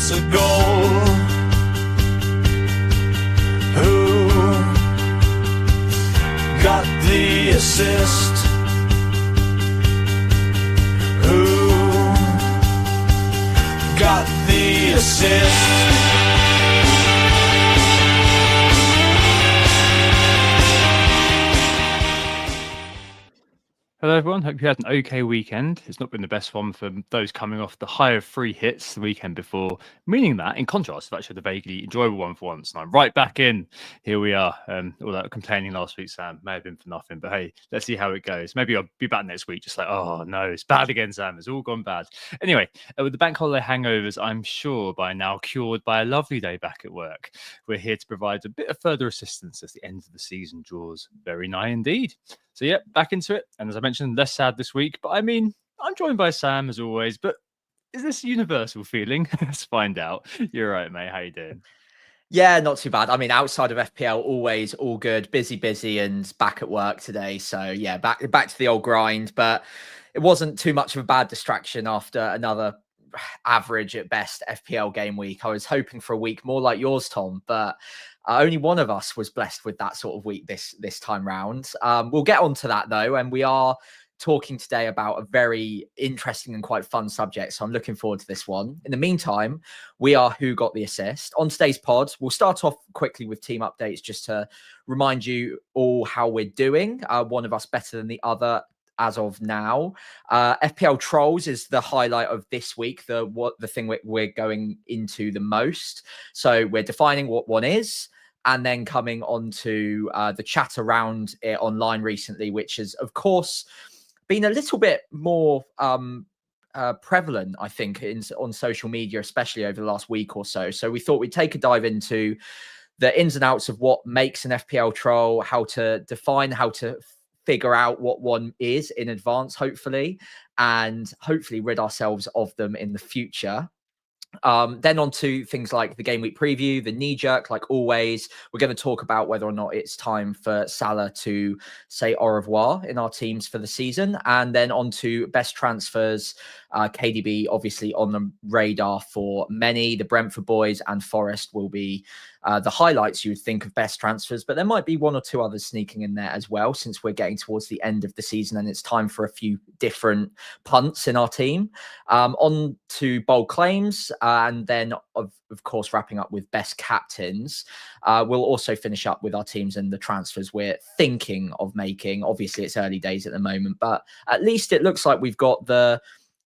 gets a goal? Who got the assist? Who got the assist? Hello everyone, hope you had an okay weekend. It's not been the best one for those coming off the high of 3 hits the weekend before, meaning that, in contrast, I've actually had a vaguely enjoyable one for once, and I'm right back in. Here we are. All that complaining last week, Sam, may have been for nothing, but hey, let's see how it goes. Maybe I'll be back next week just like, oh no, it's bad again, Sam. It's all gone bad. Anyway, with the bank holiday hangovers, I'm sure by now cured by a lovely day back at work. We're here to provide a bit of further assistance as the end of the season draws very nigh indeed. So yeah, back into it. And as I mentioned, less sad this week. But I mean, I'm joined by Sam as always. But is this a universal feeling? Let's find out. You're right, mate. How you doing? Yeah, not too bad. I mean, outside of FPL, always all good, busy, and back at work today. So yeah, back to the old grind. But it wasn't too much of a bad distraction after another average at best FPL game week. I was hoping for a week more like yours, Tom, but only one of us was blessed with that sort of week this time round. We'll get on to that though, and we are talking today about a very interesting and quite fun subject. So I'm looking forward to this one. In the meantime, we are Who Got the Assist. On today's pod, we'll start off quickly with team updates just to remind you all how we're doing. One of us better than the other as of now. FPL Trolls is the highlight of this week, the thing we're going into the most. So we're defining what one is, and then coming on to the chat around it online recently, which has, of course, been a little bit more prevalent, I think, on social media, especially over the last week or so. So we thought we'd take a dive into the ins and outs of what makes an FPL troll, how to define, how to figure out what one is in advance, hopefully, and hopefully rid ourselves of them in the future. Then on to things like the game week preview, the knee jerk, like always. We're going to talk about whether or not it's time for Salah to say au revoir in our teams for the season. And then on to best transfers. KDB obviously on the radar for many. The Brentford boys and Forest will be the highlights you would think of best transfers, but there might be one or two others sneaking in there as well, since we're getting towards the end of the season and it's time for a few different punts in our team. On to bold claims, and then of course wrapping up with best captains. We'll also finish up with our teams and the transfers we're thinking of making. Obviously it's early days at the moment, but at least it looks like we've got the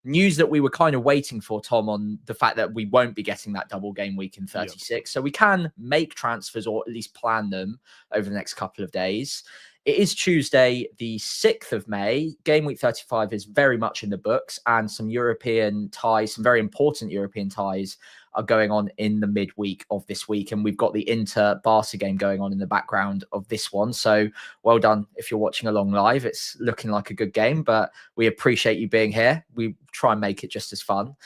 news that we were kind of waiting for, Tom, on the fact that we won't be getting that double game week in 36. Yep. So we can make transfers or at least plan them over the next couple of days. It is Tuesday, the 6th of May. Game week 35 is very much in the books, and some European ties, some very important European ties are going on in the midweek of this week. And we've got the Inter-Barca game going on in the background of this one. So well done if you're watching along live. It's looking like a good game, but we appreciate you being here. We try and make it just as fun.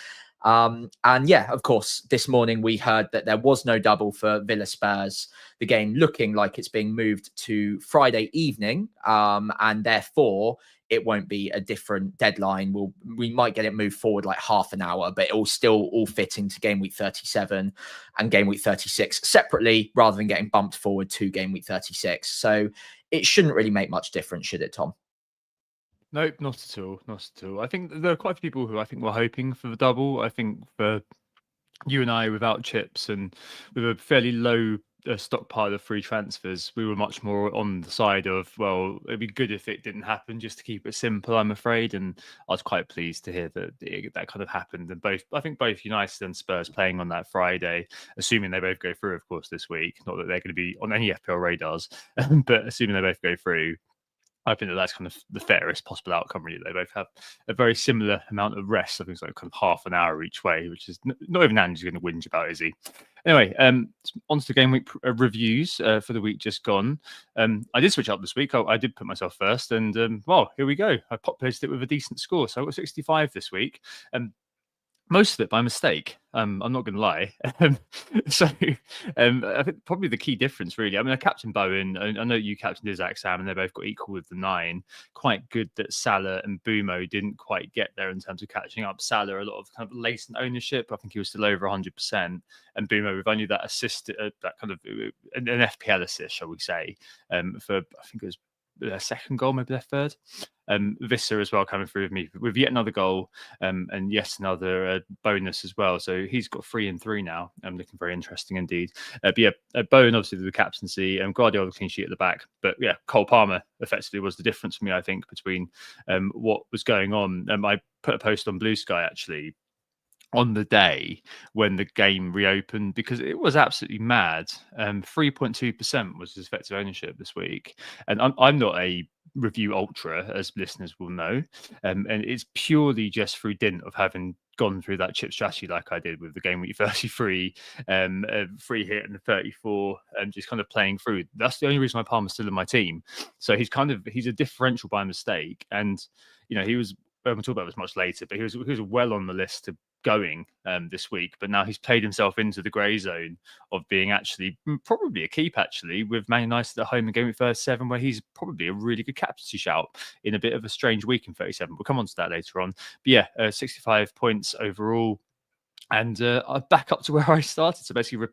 And yeah, of course, this morning we heard that there was no double for Villa Spurs, the game looking like it's being moved to Friday evening. And therefore it won't be a different deadline. We might get it moved forward like half an hour, but it will still all fit into game week 37 and game week 36 separately, rather than getting bumped forward to game week 36. So it shouldn't really make much difference, should it, Tom? Nope, not at all. Not at all. I think there are quite a few people who I think were hoping for the double. I think for you and I, without chips and with a fairly low stockpile of free transfers, we were much more on the side of, well, it'd be good if it didn't happen, just to keep it simple, I'm afraid. And I was quite pleased to hear that that kind of happened. And I think both United and Spurs playing on that Friday, assuming they both go through, of course, this week. Not that they're going to be on any FPL radars, but assuming they both go through, I think that's kind of the fairest possible outcome, really. They both have a very similar amount of rest. I think it's like kind of half an hour each way, which is not even Andy's going to whinge about, is he? Anyway, on to the game week reviews for the week just gone. I did switch up this week. I did put myself first, and well, here we go. I populated it with a decent score. So I got 65 this week. Most of it by mistake. I'm not going to lie. So I think probably the key difference, really. I mean, I captained Bowen. I know you captained Isaac, Sam, and they both got equal with the 9. Quite good that Salah and Bumo didn't quite get there in terms of catching up. Salah, a lot of kind of latent ownership. I think he was still over 100%. And Bumo with only that assist, that kind of an FPL assist, shall we say, for I think it was their second goal, maybe their third. Visser as well coming through with me with yet another goal and yet another bonus as well. So he's got 3 and 3 now. Looking very interesting indeed. But yeah, Bowen obviously the captaincy and Guardiola clean sheet at the back. But yeah, Cole Palmer effectively was the difference for me, I think, between what was going on. I put a post on Blue Sky actually on the day when the game reopened because it was absolutely mad. 3.2% was his effective ownership this week. And I'm not a review ultra, as listeners will know. And it's purely just through dint of having gone through that chip strategy like I did with the Gameweek 33, free hit and the 34, and just kind of playing through. That's the only reason my Palmer's still in my team. So he's a differential by mistake. And, he was, we'll talk about this much later, but he was well on the list to going this week, but now he's played himself into the grey zone of being actually probably a keep actually with Man United at home in Gameweek 37, where he's probably a really good captaincy shout in a bit of a strange week in 37. We'll come on to that later on. But yeah, 65 points overall, and I'm back up to where I started. So basically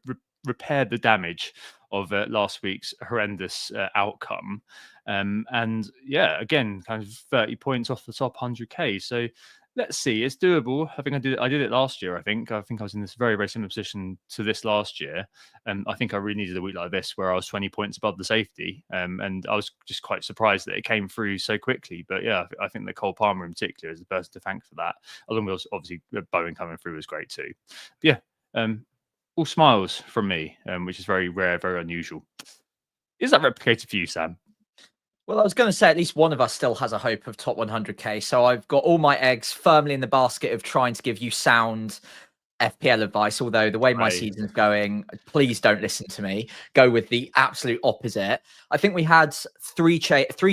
repaired the damage of last week's horrendous outcome. And yeah, again, kind of 30 points off the top 100k. So let's see, it's doable. I think I did it last year. I think I was in this very, very similar position to this last year. And I think I really needed a week like this where I was 20 points above the safety. And I was just quite surprised that it came through so quickly. But yeah, I think that Cole Palmer in particular is the person to thank for that. Along with obviously Bowen coming through was great too. But yeah, all smiles from me, which is very rare, very unusual. Is that replicated for you, Sam? Well, I was going to say at least one of us still has a hope of top 100k. So I've got all my eggs firmly in the basket of trying to give you sound FPL advice. Although the way my season's going, please don't listen to me. Go with the absolute opposite. I think we had three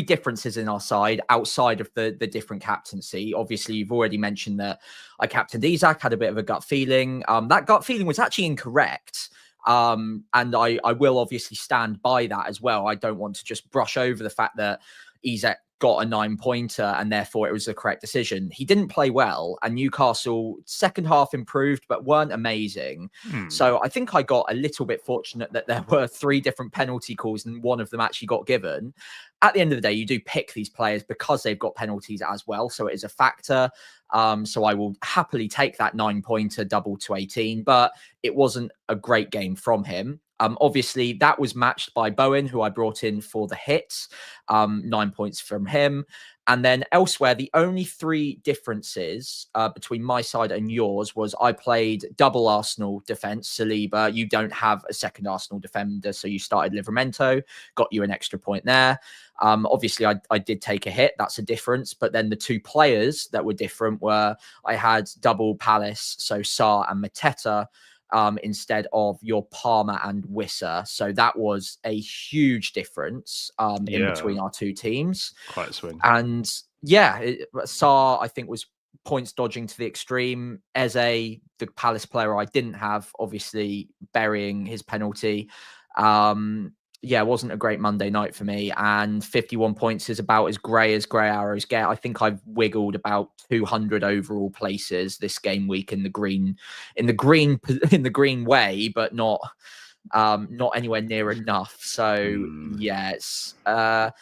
differences in our side outside of the different captaincy. Obviously, you've already mentioned that I captained Isaac, had a bit of a gut feeling. That gut feeling was actually incorrect. And I will obviously stand by that as well. I don't want to just brush over the fact that Isaac got a 9-pointer and therefore it was the correct decision. He didn't play well, and Newcastle second half improved but weren't amazing. So I think I got a little bit fortunate that there were 3 different penalty calls and one of them actually got given. At the end of the day, you do pick these players because they've got penalties as well, so it is a factor. So I will happily take that 9-pointer double to 18, but it wasn't a great game from him. Obviously, that was matched by Bowen, who I brought in for the hits, 9 points from him. And then elsewhere, the only 3 differences between my side and yours was I played double Arsenal defence, Saliba. You don't have a second Arsenal defender, so you started Livramento, got you an extra point there. Obviously, I did take a hit. That's a difference. But then the 2 players that were different were I had double Palace, so Sarr and Mateta, instead of your Palmer and Wisser. So that was a huge difference in between our 2 teams. Quite a swing. And yeah, Sarr, I think, was points dodging to the extreme. Eze, the Palace player I didn't have, obviously burying his penalty. Yeah, it wasn't a great Monday night for me. And 51 points is about as grey arrows get. I think I've wiggled about 200 overall places this game week in the green way, but not anywhere near enough. So yeah, it's I'm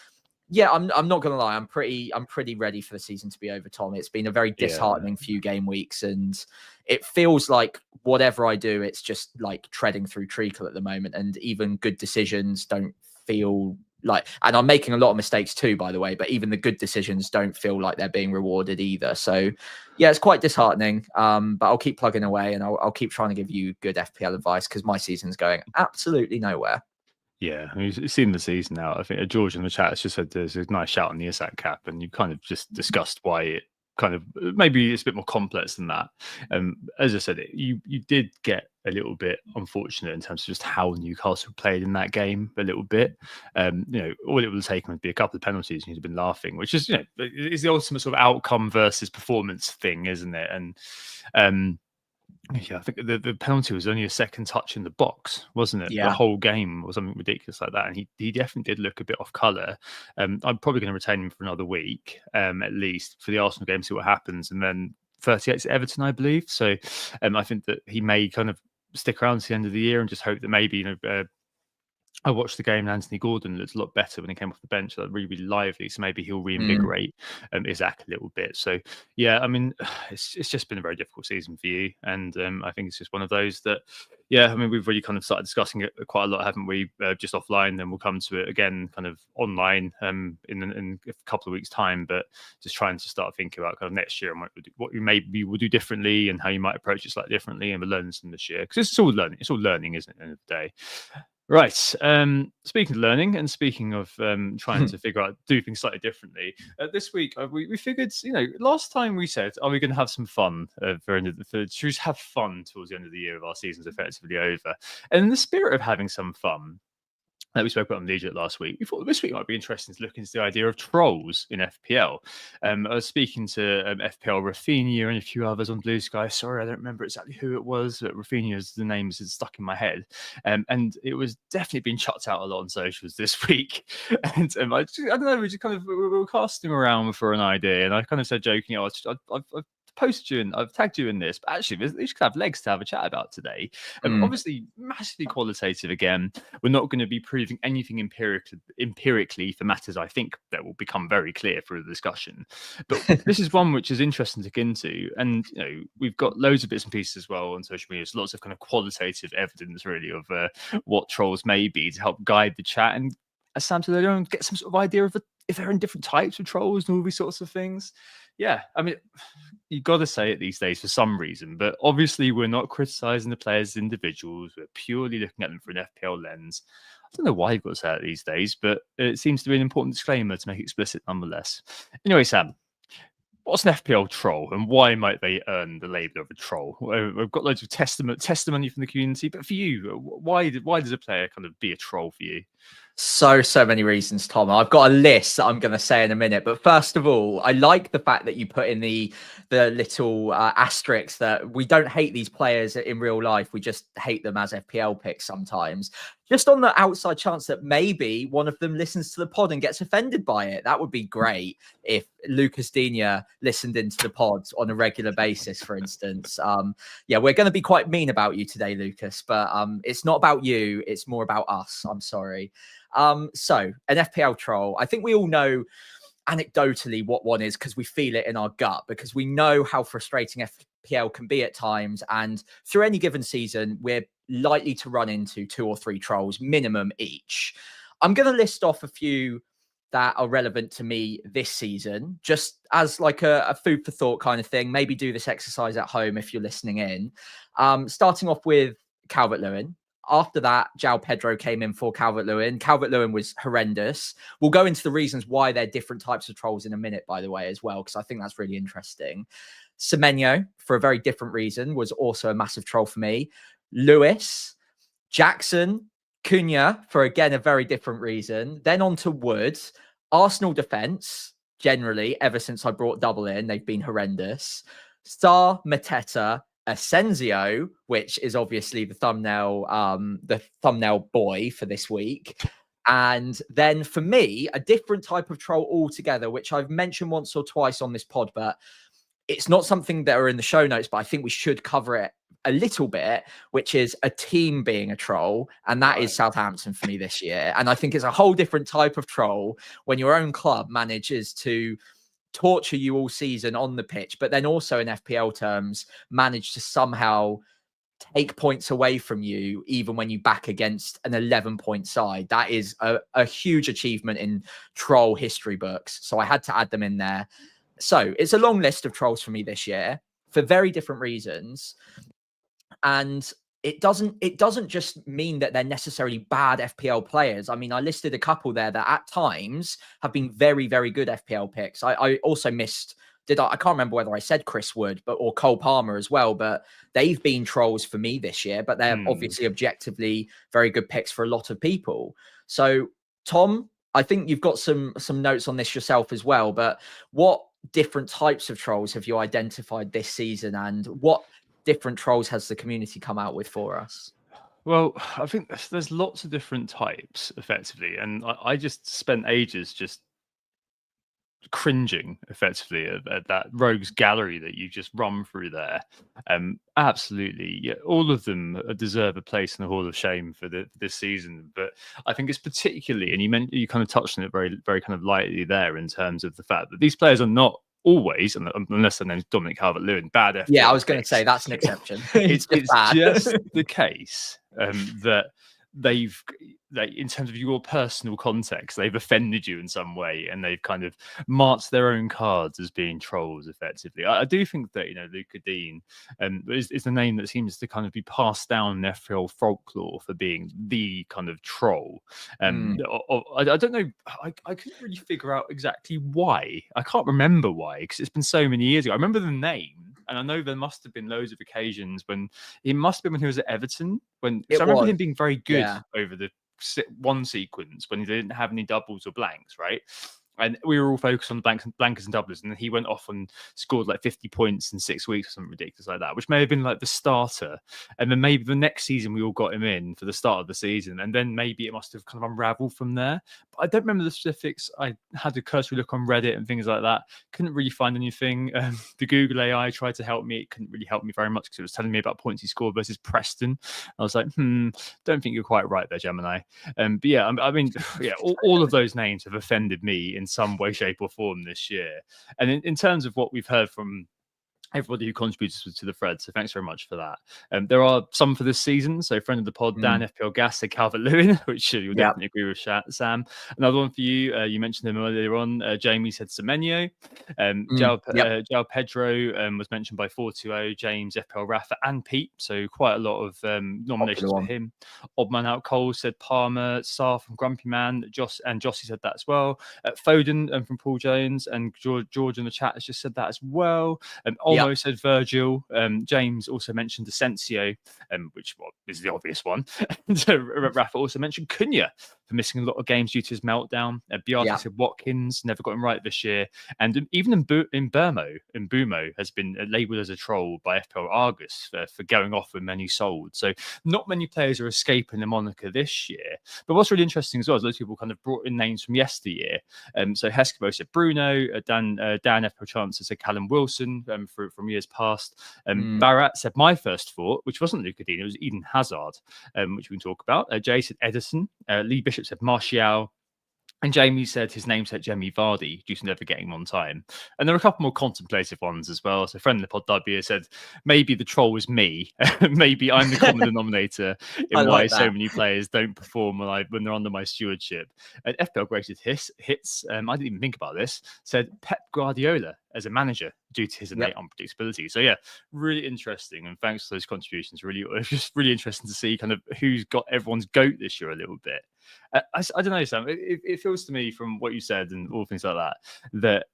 not gonna lie, I'm pretty ready for the season to be over, Tom. It's been a very disheartening few game weeks, and it feels like whatever I do, it's just like treading through treacle at the moment, and even good decisions don't feel like, and I'm making a lot of mistakes too, by the way, but even the good decisions don't feel like they're being rewarded either. So yeah, it's quite disheartening, but I'll keep plugging away, and I'll keep trying to give you good FPL advice because my season's going absolutely nowhere. Yeah, I mean, you've seen the season now. I think George in the chat has just said there's a nice shout on the Isaac cap, and you kind of just discussed why it kind of maybe it's a bit more complex than that. As I said, you did get a little bit unfortunate in terms of just how Newcastle played in that game a little bit. All it would have taken would be a couple of penalties and you'd have been laughing, which is is the ultimate sort of outcome versus performance thing, isn't it? And Yeah, I think the penalty was only a second touch in the box, wasn't it? The Yeah. whole game was something ridiculous like that, and he definitely did look a bit off colour. I'm probably going to retain him for another week, at least for the Arsenal game, see what happens, and then 38 Everton, I believe. So, I think that he may kind of stick around to the end of the year and just hope that maybe I watched the game and Anthony Gordon looked a lot better when he came off the bench, like really, really lively. So maybe he'll reinvigorate Isaac a little bit. So yeah, I mean, it's just been a very difficult season for you, and I think it's just one of those that, yeah, I mean, we've already kind of started discussing it quite a lot, haven't we? Just offline, then we'll come to it again, kind of online in a couple of weeks' time. But just trying to start thinking about kind of next year and what you maybe will do differently and how you might approach it slightly differently, and we're learning from this year because it's all learning. It's all learning, isn't it? At the end of the day. Right. Speaking of learning and speaking of trying to figure out do things slightly differently, this week we figured, last time we said, are we going to have some fun should we just have fun towards the end of the year of our season's effectively over? And in the spirit of having some fun, that we spoke about on the Egypt last week, we thought this week might be interesting to look into the idea of trolls in FPL. I was speaking to FPL Rafinha and a few others on Blue Sky. Sorry, I don't remember exactly who it was, but Rafinha's the name is stuck in my head. And it was definitely being chucked out a lot on socials this week. And I don't know, we were casting around for an idea, and I kind of said jokingly, I've posted you and I've tagged you in this, but actually these could have legs to have a chat about today. Obviously massively qualitative again. We're not going to be proving anything empirically for matters I think that will become very clear through the discussion, but this is one which is interesting to get into, and we've got loads of bits and pieces as well on social media. So lots of kind of qualitative evidence really of what trolls may be to help guide the chat, and as Sam said earlier, get some sort of idea of if there are different types of trolls and all these sorts of things. Yeah, I mean, you've got to say it these days for some reason, but obviously we're not criticizing the players as individuals. We're purely looking at them through an FPL lens. I don't know why you've got to say it these days, but it seems to be an important disclaimer to make it explicit nonetheless. Anyway, Sam, what's an FPL troll and why might they earn the label of a troll? We've got loads of testimony from the community, but for you, why does a player kind of be a troll for you? So many reasons, Tom. I've got a list that I'm going to say in a minute. But first of all, I like the fact that you put in the little asterisks that we don't hate these players in real life. We just hate them as FPL picks sometimes. Just on the outside chance that maybe one of them listens to the pod and gets offended by it. That would be great if Lucas Digne listened into the pod on a regular basis, for instance. Yeah, we're going to be quite mean about you today, Lucas, but it's not about you. It's more about us. I'm sorry. So an FPL troll, I think we all know anecdotally what one is because we feel it in our gut, because we know how frustrating FPL can be at times. And through any given season, we're likely to run into 2 or 3 trolls minimum each. I'm going to list off a few that are relevant to me this season, just as like a food for thought kind of thing. Maybe do this exercise at home if you're listening in. Starting off with Calvert-Lewin. After that, João Pedro came in for Calvert-Lewin. Calvert-Lewin was horrendous. We'll go into the reasons why they're different types of trolls in a minute, by the way, as well, because I think that's really interesting. Semenyo, for a very different reason, was also a massive troll for me. Lewis, Jackson, Cunha, for again a very different reason. Then on to Woods. Arsenal defence, generally, ever since I brought double in, they've been horrendous. Star, Mateta, Asensio, which is obviously the thumbnail boy for this week. And then for me, a different type of troll altogether, which I've mentioned once or twice on this pod, but it's not something that are in the show notes, but I think we should cover it a little bit, which is a team being a troll. And that is Southampton for me this year. And I think it's a whole different type of troll when your own club manages to torture you all season on the pitch, but then also in FPL terms, manage to somehow take points away from you, even when you back against an 11-point side. That is a huge achievement in troll history books. So I had to add them in there. So it's a long list of trolls for me this year for very different reasons. And it doesn't just mean that they're necessarily bad FPL players. I mean, I listed a couple there that at times have been very, very good FPL picks. I also missed, I can't remember whether I said Chris Wood or Cole Palmer as well, but they've been trolls for me this year, but they're obviously objectively very good picks for a lot of people. So Tom, I think you've got some notes on this yourself as well, but what different types of trolls have you identified this season, and what different trolls has the community come out with for us? Well, I think there's lots of different types, effectively, and I just spent ages just cringing effectively at that rogues gallery that you just run through there. Absolutely, yeah, all of them deserve a place in the Hall of Shame for this season. But I think it's particularly, and you kind of touched on it very, very kind of lightly there in terms of the fact that these players are not always, unless their name's Dominic Calvert-Lewin, bad FPL. Yeah, I was going to say that's an exception. it's bad. just the case that they've in terms of your personal context, they've offended you in some way, and they've kind of marked their own cards as being trolls effectively. I do think that Luca Dean is the name that seems to kind of be passed down in FPL folklore for being the kind of troll. I don't know, I couldn't really figure out exactly why. I can't remember why, because it's been so many years ago. I remember the name, and I know there must have been loads of occasions when it must have been when he was at Everton. I remember him being very good over the one sequence when he didn't have any doubles or blanks, right? And we were all focused on the blankers and doublers, and then he went off and scored like 50 points in 6 weeks or something ridiculous like that, which may have been like the starter. And then maybe the next season we all got him in for the start of the season, and then maybe it must have kind of unraveled from there. But I don't remember the specifics. I had a cursory look on Reddit and things like that. Couldn't really find anything. The Google AI tried to help me. It couldn't really help me very much because it was telling me about points he scored versus Preston. I was like, don't think you're quite right there, Gemini. But yeah, I mean, yeah, all of those names have offended me in some way, shape, or form this year. And in terms of what we've heard from everybody who contributes to the thread, so thanks very much for that. There are some for this season. So friend of the pod, Dan FPL Gas, said Calvert-Lewin, which you'll definitely agree with, Sam. Another one for you. You mentioned him earlier on. Jamie said Semenyo. João Pedro was mentioned by 420, James, FPL Rafa, and Pete. So quite a lot of nominations for him. Oddman Out Cole said Palmer, Sarr from Grumpy Man, Jossie said that as well. Foden from Paul Jones, and George in the chat has just said that as well. Olmo said Virgil. James also mentioned Asensio, which is the obvious one. Rafa also mentioned Cunha for missing a lot of games due to his meltdown. Biardi said Watkins, never got him right this year. And even Mbumo has been labelled as a troll by FPL Argus for going off when many sold. So not many players are escaping the moniker this year. But what's really interesting as well is loads of people kind of brought in names from yesteryear. So Heskebo said Bruno, Dan FPL Chancer said Callum Wilson from years past. Barat said my first thought, which wasn't Luca Dean, it was Eden Hazard, which we can talk about. Jay said Edison. Lee Bishop said Martial. And Jamie said his namesake Jamie Vardy due to never getting him on time. And there are a couple more contemplative ones as well. So friend of the pod W said maybe the troll was me. Maybe I'm the common denominator in why so many players don't perform when they're under my stewardship. And FPL Greatest Hits, I didn't even think about this, said Pep Guardiola as a manager due to his innate unpredictability. So yeah, really interesting. And thanks for those contributions. It's just really interesting to see kind of who's got everyone's goat this year a little bit. I don't know, Sam. It feels to me from what you said and all things like that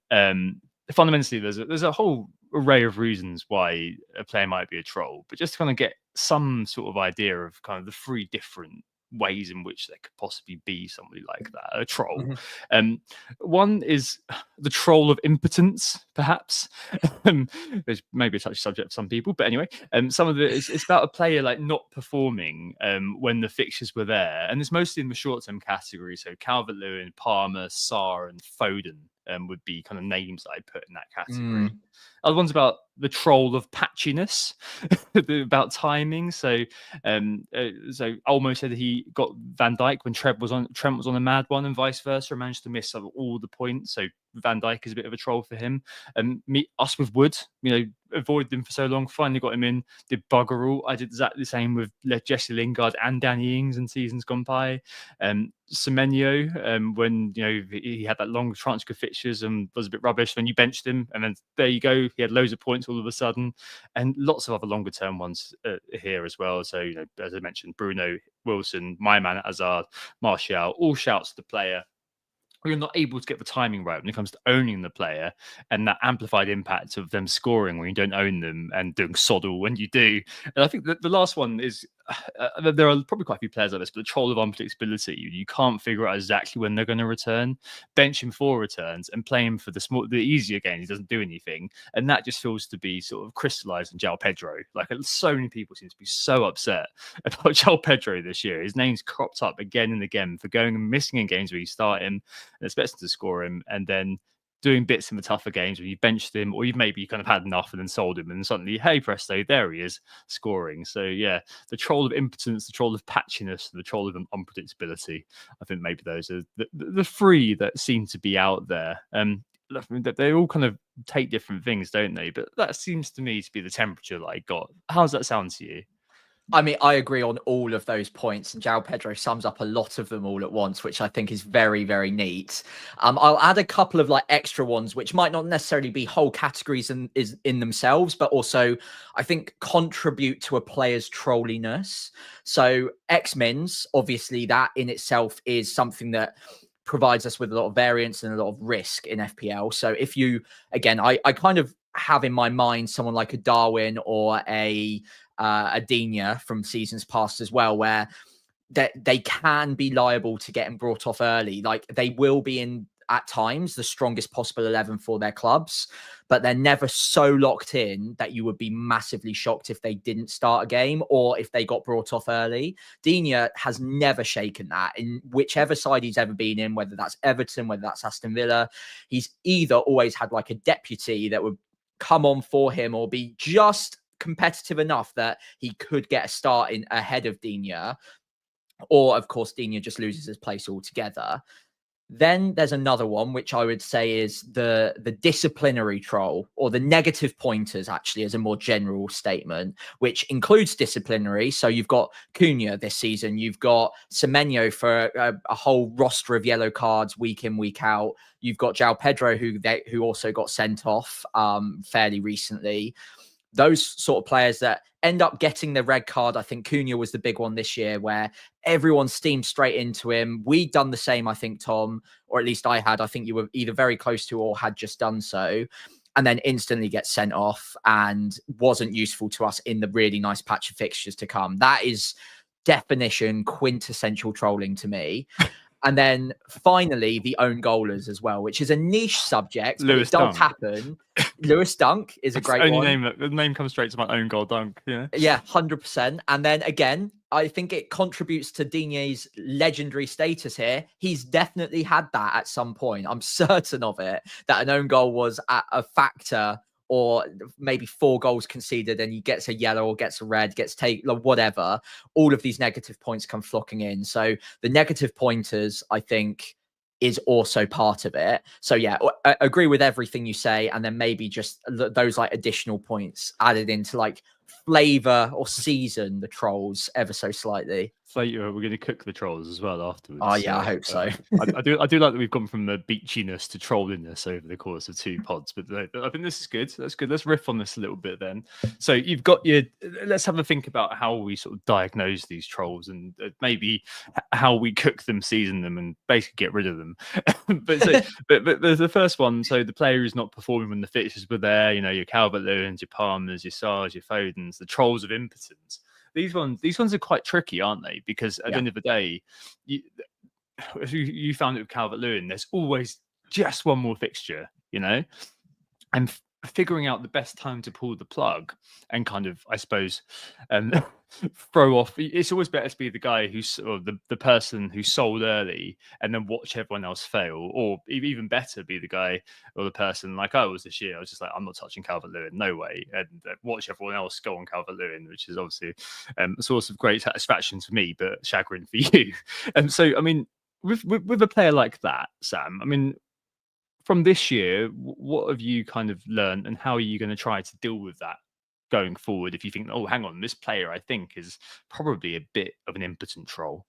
fundamentally there's a whole array of reasons why a player might be a troll, but just to kind of get some sort of idea of kind of the three different ways in which there could possibly be somebody like that, a troll. One is the troll of impotence, perhaps. There's maybe a touchy subject for some people, but anyway, some of it's about a player like not performing when the fixtures were there, and it's mostly in the short-term category. So Calvert-Lewin, Palmer, Sarr, and Foden would be kind of names that I put in that category. Other one's about the troll of patchiness, about timing. So Olmo said he got Van Dijk when Trent was on a mad one, and vice versa, and managed to miss all the points. So Van Dijk is a bit of a troll for him. Us with Wood, avoided him for so long, finally got him in, did bugger all. I did exactly the same with Jesse Lingard and Danny Ings in seasons gone by. Semenyo, when he had that long transfer fixtures and was a bit rubbish, when you benched him, and then there you go, he had loads of points all of a sudden, and lots of other longer term ones here as well. So as I mentioned, Bruno, Wilson, my man Hazard, Martial, all shouts to the player. You're not able to get the timing right when it comes to owning the player, and that amplified impact of them scoring when you don't own them and doing soddle when you do. And I think that the last one is there are probably quite a few players like this, but the troll of unpredictability, you can't figure out exactly when they're going to return. Bench him for returns and play him for the easier games. He doesn't do anything, and that just feels to be sort of crystallized in João Pedro. Like so many people seem to be so upset about João Pedro this year. His name's cropped up again and again for going and missing in games where you start him and expecting to score him, and then doing bits in the tougher games where you benched him, or you've maybe kind of had enough and then sold him, and suddenly, hey presto, there he is scoring. So yeah, the troll of impotence, the troll of patchiness, the troll of unpredictability. I think maybe those are the three that seem to be out there. They all kind of take different things, don't they? But that seems to me to be the temperature that I got. How's that sound to you? I mean, I agree on all of those points, and João Pedro sums up a lot of them all at once, which I think is very, very neat. I'll add a couple of like extra ones, which might not necessarily be whole categories in themselves, but also I think contribute to a player's trolliness. So X-Mins, obviously, that in itself is something that provides us with a lot of variance and a lot of risk in FPL. So if you, again, I kind of have in my mind someone like a Darwin or a Digne from seasons past as well, where they can be liable to getting brought off early. Like they will be in at times the strongest possible 11 for their clubs, but they're never so locked in that you would be massively shocked if they didn't start a game or if they got brought off early. Digne has never shaken that in whichever side he's ever been in, whether that's Everton, whether that's Aston Villa. He's either always had like a deputy that would come on for him or be just competitive enough that he could get a start in ahead of Digne, or of course Digne just loses his place altogether. Then there's another one, which I would say is the disciplinary troll, or the negative pointers, actually, as a more general statement, which includes disciplinary. So you've got Cunha this season, you've got Semenyo for a whole roster of yellow cards week in, week out. You've got João Pedro, who also got sent off fairly recently. Those sort of players that end up getting the red card. I think Cunha was the big one this year where everyone steamed straight into him. We'd done the same, I think, Tom, or at least I had. I think you were either very close to or had just done so, and then instantly gets sent off and wasn't useful to us in the really nice patch of fixtures to come. That is definition quintessential trolling to me. And then finally, the own goalers as well, which is a niche subject, but it does happen. Lewis Dunk is a great one. The name comes straight to my own goal, Dunk. Yeah, 100%. And then again, I think it contributes to Digne's legendary status here. He's definitely had that at some point. I'm certain of it, that an own goal was a factor, or maybe 4 goals conceded and he gets a yellow or gets a red, gets taken, whatever. All of these negative points come flocking in. So the negative pointers, I think, is also part of it. So yeah, I agree with everything you say. And then maybe just those like additional points added into like flavor or season the trolls ever so slightly. So we're going to cook the trolls as well afterwards. Oh yeah, I hope so. I do like that we've gone from the beachiness to trolliness over the course of 2 pods, but I think this is good. That's good. Let's riff on this a little bit then. So you've got let's have a think about how we sort of diagnose these trolls and maybe how we cook them, season them, and basically get rid of them. but there's the first one. So the player who's not performing when the fixtures were there, your Calvert-Lewins, your Palmers, your Sars, your Fodens, the trolls of impotence. These ones are quite tricky, aren't they? Because at the end of the day, you found it with Calvert-Lewin, there's always just one more fixture, and figuring out the best time to pull the plug and kind of, I suppose, throw off. It's always better to be the guy or the person who sold early and then watch everyone else fail, or even better, be the guy or the person like I was this year. I was just like, I'm not touching Calvert-Lewin, no way, and watch everyone else go on Calvert-Lewin, which is obviously a source of great satisfaction for me, but chagrin for you. And so, I mean, with a player like that, Sam, I mean, from this year, what have you kind of learned, and how are you going to try to deal with that going forward? If you think, oh, hang on, this player, I think, is probably a bit of an impotent troll.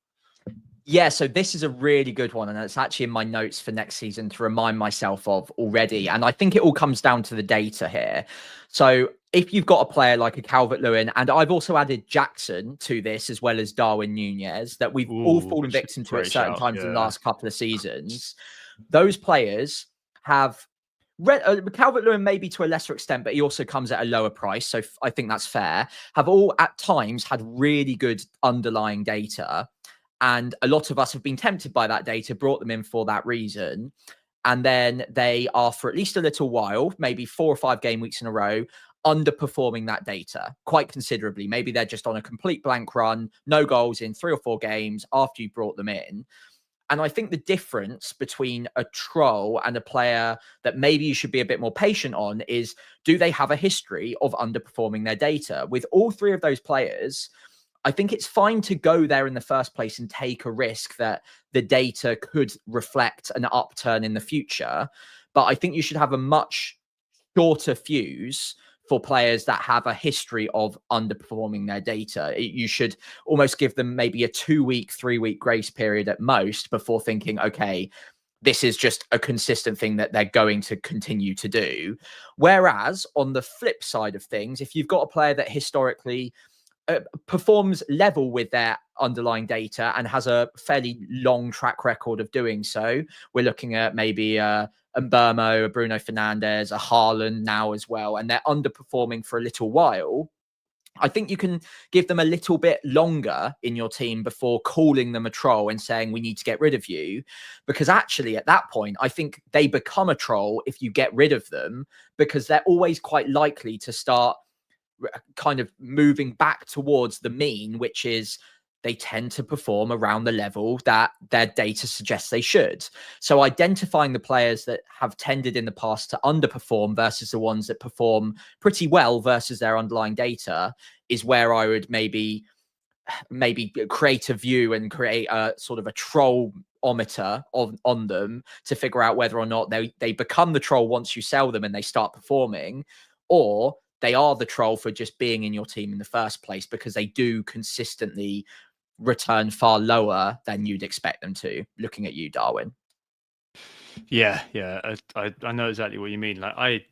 Yeah, so this is a really good one, and it's actually in my notes for next season to remind myself of already. And I think it all comes down to the data here. So if you've got a player like a Calvert-Lewin, and I've also added Jackson to this, as well as Darwin Nunez, that we've all fallen victim to at certain times in the last couple of seasons, those players have Calvert-Lewin maybe to a lesser extent, but he also comes at a lower price. So I think that's fair. Have all at times had really good underlying data. And a lot of us have been tempted by that data, brought them in for that reason. And then they are, for at least a little while, maybe 4 or 5 game weeks in a row, underperforming that data quite considerably. Maybe they're just on a complete blank run, no goals in 3 or 4 games after you brought them in. And I think the difference between a troll and a player that maybe you should be a bit more patient on is, do they have a history of underperforming their data? With all 3 of those players, I think it's fine to go there in the first place and take a risk that the data could reflect an upturn in the future. But I think you should have a much shorter fuse for players that have a history of underperforming their data. You should almost give them maybe a 2-week, 3-week grace period at most before thinking, okay, this is just a consistent thing that they're going to continue to do. Whereas on the flip side of things, if you've got a player that historically performs level with their underlying data and has a fairly long track record of doing so, we're looking at maybe Mbermo, a Bruno Fernandes, a Haaland now as well, and they're underperforming for a little while, I think you can give them a little bit longer in your team before calling them a troll and saying, we need to get rid of you. Because actually at that point, I think they become a troll if you get rid of them, because they're always quite likely to start kind of moving back towards the mean, which is they tend to perform around the level that their data suggests they should. So identifying the players that have tended in the past to underperform versus the ones that perform pretty well versus their underlying data is where I would maybe create a view and create a sort of a troll-ometer on them to figure out whether or not they become the troll once you sell them and they start performing, or they are the troll for just being in your team in the first place because they do consistently return far lower than you'd expect them to. Looking at you, Darwin. Yeah, I know exactly what you mean. Like I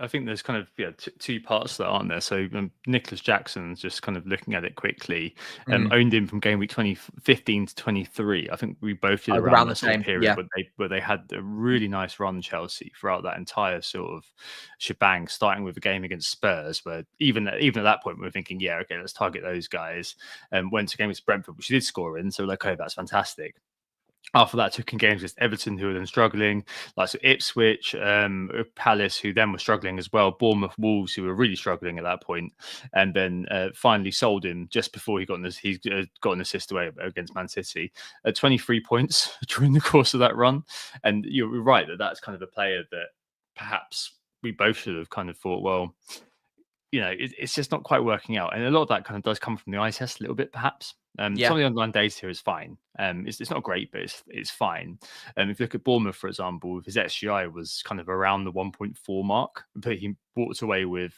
think there's kind of 2 parts to that, aren't there? So Nicholas Jackson's, just kind of looking at it quickly, owned him from game week 2015 to 23. I think we both did around the same period, where they had a really nice run, Chelsea, throughout that entire sort of shebang, starting with a game against Spurs, where even at that point we were thinking, yeah, okay, let's target those guys. Went to game with Brentford, which he did score in, so like, oh, that's fantastic. After that, took in games against Everton, who were then struggling, like so Ipswich, Palace, who then were struggling as well, Bournemouth, Wolves, who were really struggling at that point, and then finally sold him just before he got an assist away against Man City. 23 points during the course of that run, and you're right that's kind of a player that perhaps we both should have kind of thought, well, it's just not quite working out, and a lot of that kind of does come from the eye test a little bit, perhaps. Some of the underlying data here is fine. It's not great, but it's fine. If you look at Bournemouth, for example, his XGI was kind of around the 1.4 mark, but he walked away with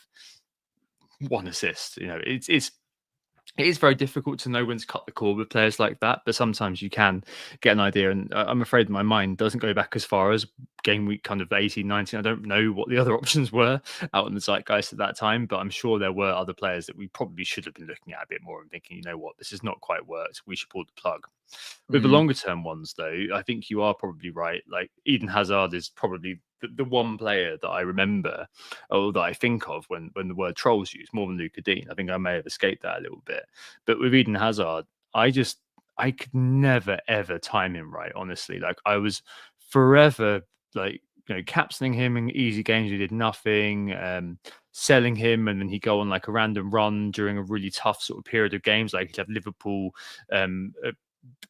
1 assist. It is very difficult to know when to cut the cord with players like that, but sometimes you can get an idea. And I'm afraid my mind doesn't go back as far as game week kind of 18, 19. I don't know what the other options were out in the zeitgeist at that time, but I'm sure there were other players that we probably should have been looking at a bit more and thinking, you know what, this has not quite worked. We should pull the plug. With the longer term ones, though, I think you are probably right. Like Eden Hazard is probably the one player that I remember, or that I think of when the word troll's used, more than Luca Dean. I think I may have escaped that a little bit. But with Eden Hazard, I could never ever time him right, honestly. Like I was forever captaining him in easy games. He did nothing, selling him, and then he'd go on like a random run during a really tough sort of period of games. Like he'd have Liverpool,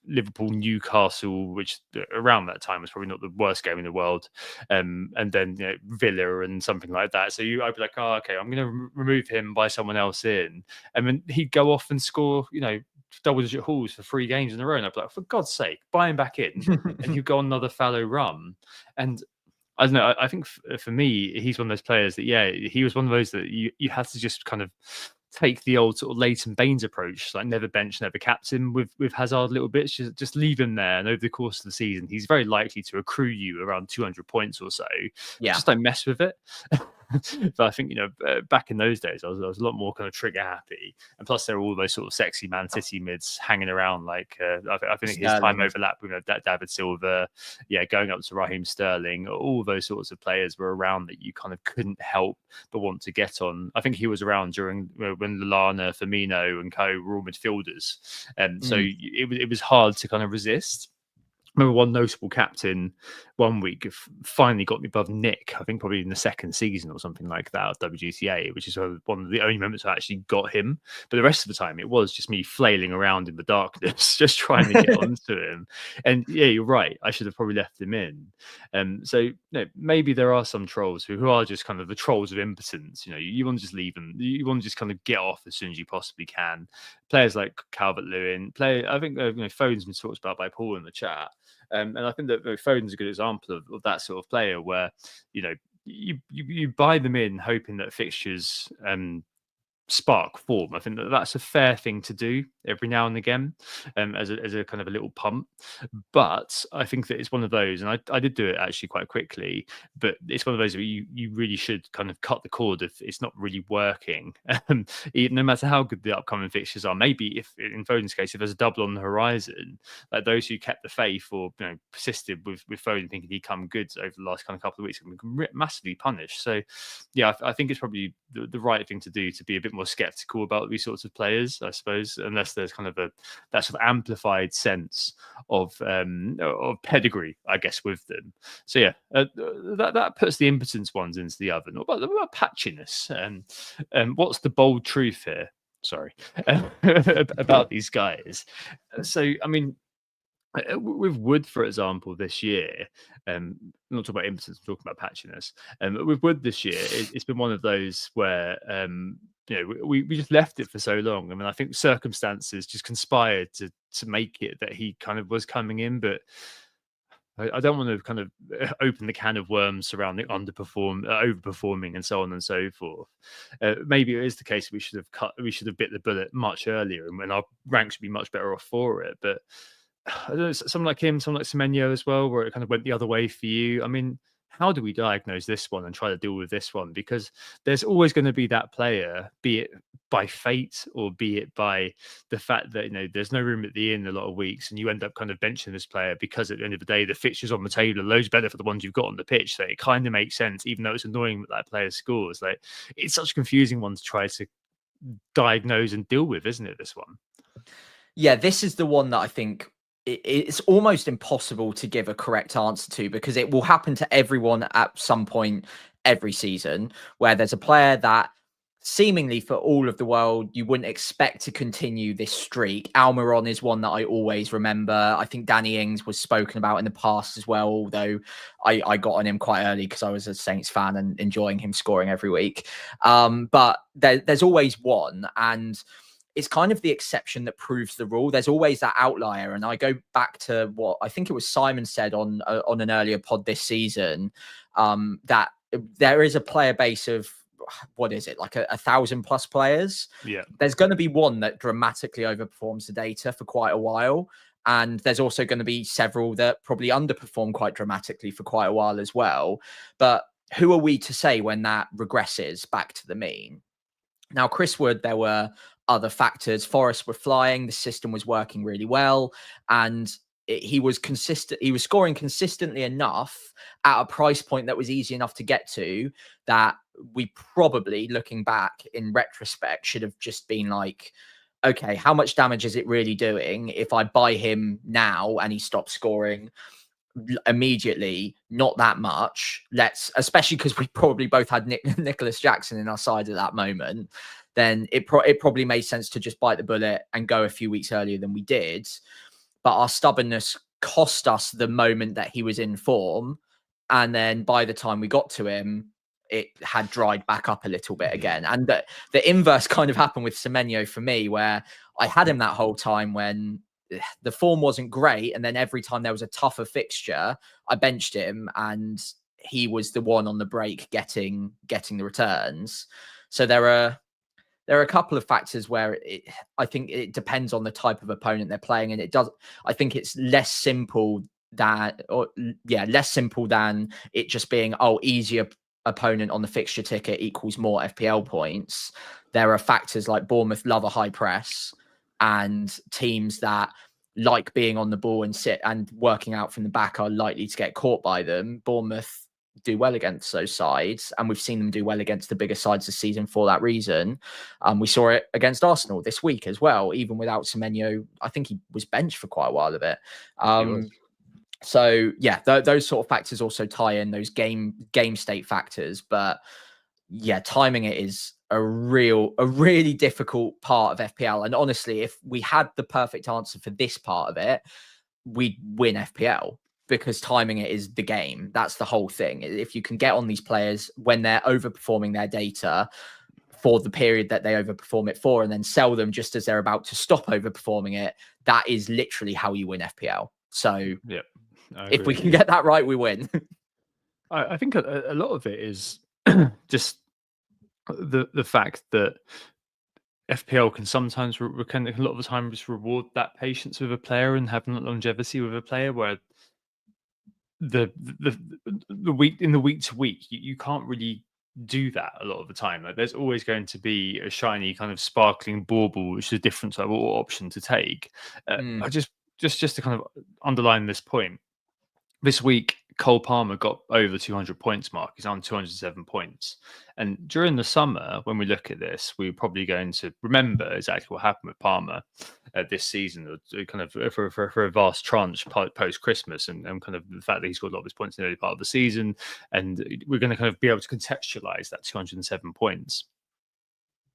Newcastle, which around that time was probably not the worst game in the world, and then Villa and something like that. So I'd be like, oh, okay, I'm going to remove him, buy someone else in, and then he'd go off and score, double-digit hauls for 3 games in a row, and I'd be like, for God's sake, buy him back in, and he'd go on another fallow run. And I don't know. I think for me, he's one of those players that, he was one of those that you had to just kind of take the old sort of Leighton Baines approach, like never bench, never captain with Hazard a little bit. Just leave him there, and over the course of the season, he's very likely to accrue you around 200 points or so. Yeah, just don't mess with it. But I think, back in those days, I was a lot more kind of trigger happy, and plus there were all those sort of sexy Man City mids hanging around. Like I think his time Sterling. overlapped with David Silva, going up to Raheem Sterling. All those sorts of players were around that you kind of couldn't help but want to get on. I think he was around during when Lallana, Firmino, and co were all midfielders, and so it was hard to kind of resist. I remember one notable captain one week finally got me above Nick, I think probably in the second season or something like that of WGTA, which is one of the only moments I actually got him. But the rest of the time, it was just me flailing around in the darkness, just trying to get onto him. And yeah, you're right. I should have probably left him in. So maybe there are some trolls who are just kind of the trolls of impotence. You want to just leave them. You want to just kind of get off as soon as you possibly can. Players like Calvert-Lewin, I think Foden's been talked about by Paul in the chat. And I think that Foden's a good example of that sort of player where, you buy them in hoping that fixtures spark form. I think that's a fair thing to do every now and again, as a kind of a little pump. But I think that it's one of those, and I did do it actually quite quickly, but it's one of those where you really should kind of cut the cord if it's not really working. No matter how good the upcoming fixtures are, maybe if in Foden's case, if there's a double on the horizon, like those who kept the faith or persisted with Foden thinking he'd come good over the last kind of couple of weeks, have been massively punished. So yeah, I think it's probably the right thing to do to be a bit more skeptical about these sorts of players, I suppose, unless there's kind of that sort of amplified sense of pedigree, I guess, with them. So yeah, that puts the impotence ones into the oven. What about patchiness? What's the bold truth here? Sorry, about these guys. So I mean, with Wood, for example, this year, I'm not talking about impotence, I'm talking about patchiness. With Wood this year, it's been one of those where we just left it for so long. I mean, I think circumstances just conspired to make it that he kind of was coming in, but I don't want to kind of open the can of worms surrounding overperforming, and so on and so forth. Maybe it is the case we should have bit the bullet much earlier, and when our ranks would be much better off for it. But I don't know, someone like him, someone like Semenyo as well, where it kind of went the other way for you. I mean, how do we diagnose this one and try to deal with this one? Because there's always going to be that player, be it by fate or be it by the fact that there's no room at the inn a lot of weeks, and you end up kind of benching this player because at the end of the day the fixtures on the table are loads better for the ones you've got on the pitch. So it kind of makes sense, even though it's annoying that player scores. Like, it's such a confusing one to try to diagnose and deal with, isn't it? This one. Yeah, this is the one that I think it's almost impossible to give a correct answer to, because it will happen to everyone at some point every season, where there's a player that seemingly for all of the world you wouldn't expect to continue this streak. Almiron is one that I always remember. I think Danny Ings was spoken about in the past as well, although I got on him quite early because I was a Saints fan and enjoying him scoring every week. But there's always one, and it's kind of the exception that proves the rule. There's always that outlier. And I go back to what I think it was Simon said on an earlier pod this season, that there is a player base of, what is it, like 1,000+ players? Yeah. There's going to be one that dramatically overperforms the data for quite a while. And there's also going to be several that probably underperform quite dramatically for quite a while as well. But who are we to say when that regresses back to the mean? Now, Chris Wood, there were other factors. Forest were flying, the system was working really well, and he was consistent. He was scoring consistently enough at a price point that was easy enough to get to, that we probably, looking back in retrospect, should have just been like, okay, how much damage is it really doing if I buy him now and he stops scoring immediately? Not that much. Especially because we probably both had Nicholas Jackson in our side at that moment. Then it probably made sense to just bite the bullet and go a few weeks earlier than we did. But our stubbornness cost us the moment that he was in form. And then by the time we got to him, it had dried back up a little bit again. And the inverse kind of happened with Semenyo for me, where I had him that whole time when the form wasn't great. And then every time there was a tougher fixture, I benched him and he was the one on the break getting the returns. So there are a couple of factors where I think it depends on the type of opponent they're playing. And I think it's less simple than it just being, easier opponent on the fixture ticket equals more FPL points, there are factors like Bournemouth love a high press, and teams that like being on the ball and sit and working out from the back are likely to get caught by them. Bournemouth do well against those sides, and we've seen them do well against the bigger sides this season for that reason. We saw it against Arsenal this week as well, even without Semenyo. I think he was benched for quite a while of it. So yeah, those sort of factors also tie in those game state factors. But yeah, timing it is a really difficult part of FPL. And honestly, if we had the perfect answer for this part of it, we'd win FPL, because timing it is the game. That's the whole thing. If you can get on these players when they're overperforming their data for the period that they overperform it for, and then sell them just as they're about to stop overperforming it, that is literally how you win FPL. So yeah, if we can get that right, we win. I think a lot of it is just the fact that FPL can sometimes can a lot of the time just reward that patience with a player and having that longevity with a player, where the week to week you can't really do that a lot of the time. Like, there's always going to be a shiny kind of sparkling bauble, which is a different type of option to take. I just to kind of underline this point, this week Cole Palmer got over 200 points mark. He's on 207 points. And during the summer, when we look at this, we're probably going to remember exactly what happened with Palmer this season, kind of for a vast tranche post-Christmas, and kind of the fact that he scored a lot of his points in the early part of the season. And we're going to kind of be able to contextualize that 207 points.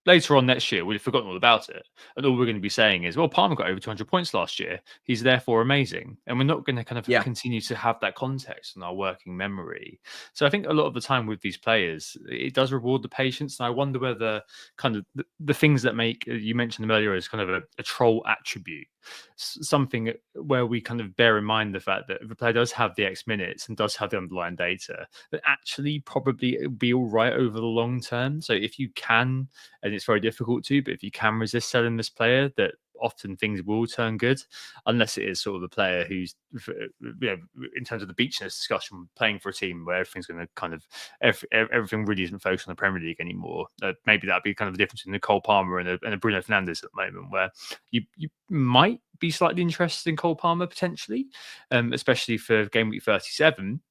Later on next year, we've forgotten all about it. And all we're going to be saying is, well, Palmer got over 200 points last year. He's therefore amazing. And we're not going to kind of continue to have that context in our working memory. So I think a lot of the time with these players, it does reward the patience. And I wonder whether kind of the things that make, you mentioned them earlier, as kind of a troll attribute, something where we kind of bear in mind the fact that if a player does have the X minutes and does have the underlying data, that actually probably it'll be all right over the long term. So if you can, and it's very difficult to, but if you can resist selling this player, that often things will turn good, unless it is sort of a player who's, in terms of the beachness discussion, playing for a team where everything's going to kind of, everything really isn't focused on the Premier League anymore. Maybe that'd be kind of the difference between Cole Palmer and a Bruno Fernandes at the moment, where you might be slightly interested in Cole Palmer potentially, especially for game week 37.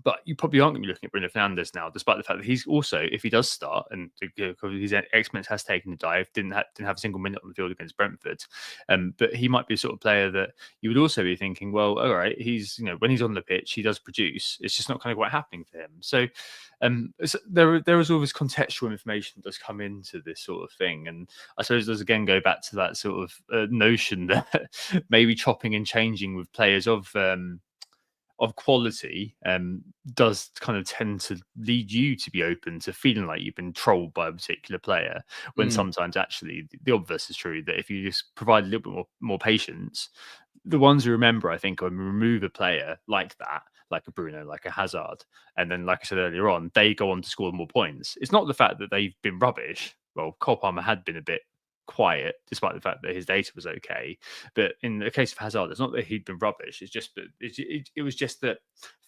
But you probably aren't going to be looking at Bruno Fernandes now, despite the fact that he's also, if he does start, and his X-Men has taken a dive, didn't have a single minute on the field against Brentford, but he might be a sort of player that you would also be thinking, well, all right, he's, when he's on the pitch, he does produce. It's just not kind of quite happening for him. So there is always contextual information that does come into this sort of thing, and I suppose does again go back to that sort of notion that maybe chopping and changing with players of quality does kind of tend to lead you to be open to feeling like you've been trolled by a particular player, when sometimes actually the obverse is true, that if you just provide a little bit more patience, the ones who remember, I think, when we remove a player like that, like a Bruno, like a Hazard, and then, like I said earlier on, they go on to score more points. It's not the fact that they've been rubbish. Well, Cole Palmer had been a bit quiet, despite the fact that his data was okay. But in the case of Hazard, it's not that he'd been rubbish. It's just that it was just that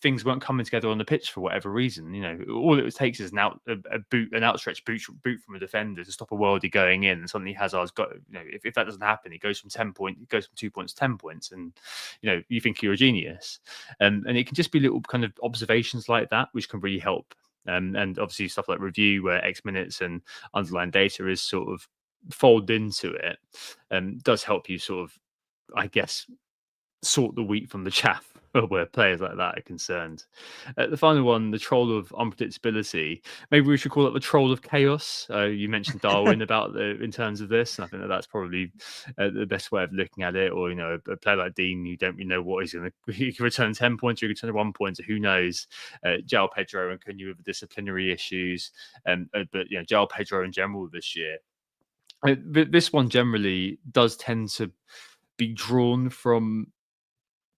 things weren't coming together on the pitch for whatever reason. All it takes is an outstretched boot from a defender to stop a worldie going in, and suddenly Hazard's got. If that doesn't happen, he goes from 10 points, he goes from 2 points to 10 points, and you think you're a genius. And it can just be little kind of observations like that which can really help. And obviously stuff like review, where X minutes and underlying data is sort of fold into it, does help you sort of, I guess, sort the wheat from the chaff where players like that are concerned. The final one, the troll of unpredictability. Maybe we should call it the troll of chaos. You mentioned Darwin in terms of this, and I think that's probably the best way of looking at it. Or a player like Dean, you don't really know what he's going to. He can return 10 points, or he can return 1 point. So who knows? João Pedro and Cunha with the disciplinary issues, but João Pedro in general this year. This one generally does tend to be drawn from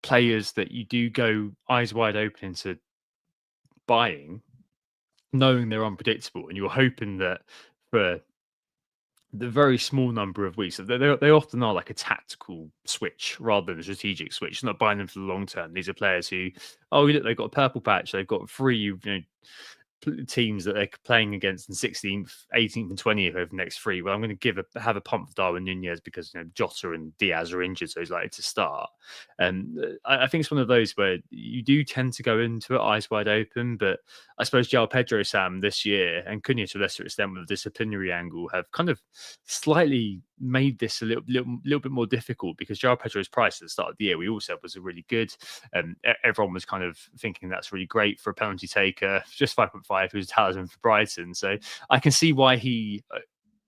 players that you do go eyes wide open into buying, knowing they're unpredictable, and you're hoping that for the very small number of weeks, they often are like a tactical switch rather than a strategic switch. You're not buying them for the long term. These are players who, look, they've got a purple patch, they've got free, teams that they're playing against in 16th, 18th, and 20th over the next three. Well, I'm going to have a pump for Darwin Nunez because Jota and Diaz are injured, so he's likely to start. And I think it's one of those where you do tend to go into it eyes wide open. But I suppose João Pedro, Sam, this year, and Cunha to a lesser extent with the disciplinary angle, have kind of slightly made this a little bit more difficult, because João Pedro's price at the start of the year, we all said, was really good. Everyone was kind of thinking that's really great for a penalty taker, just 5.5, who's a talisman for Brighton. So I can see why he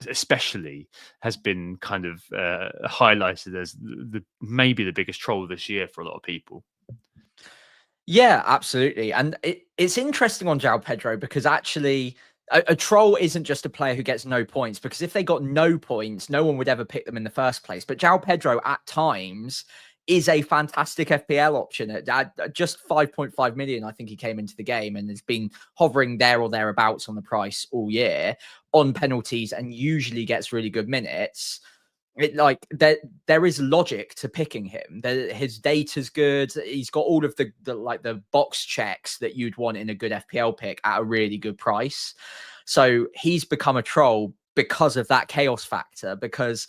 especially has been kind of highlighted as maybe the biggest troll this year for a lot of people. Yeah, absolutely. And it's interesting on João Pedro, because actually a troll isn't just a player who gets no points, because if they got no points, no one would ever pick them in the first place. But João Pedro at times is a fantastic FPL option at just 5.5 million. I think he came into the game and has been hovering there or thereabouts on the price all year on penalties, and usually gets really good minutes. There is logic to picking him. His data's good. He's got all of the box checks that you'd want in a good FPL pick at a really good price. So he's become a troll because of that chaos factor, because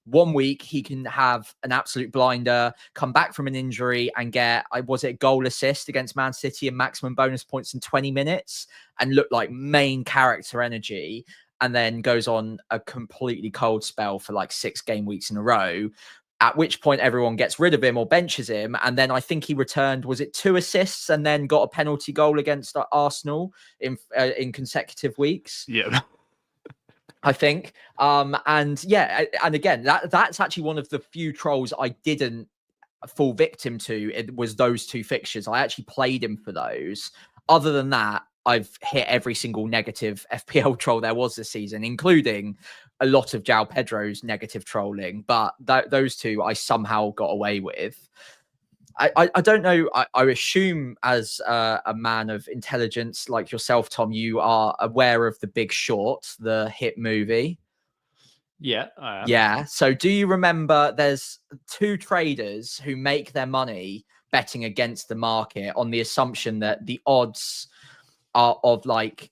one week he can have an absolute blinder, come back from an injury and get, was it a goal assist against Man City and maximum bonus points in 20 minutes and look like main character energy, and then goes on a completely cold spell for like 6 game weeks in a row, at which point everyone gets rid of him or benches him. And then I think he returned, was it 2 assists and then got a penalty goal against Arsenal in consecutive weeks? Yeah. I think. And yeah, and again, that's actually one of the few trolls I didn't fall victim to. It was those 2 fixtures. I actually played him for those. Other than that, I've hit every single negative FPL troll there was this season, including a lot of João Pedro's negative trolling. But those 2 I somehow got away with. I don't know. I assume as a man of intelligence like yourself, Tom, you are aware of The Big Short, the hit movie. Yeah, I am. Yeah. So do you remember there's 2 traders who make their money betting against the market on the assumption that the odds are of like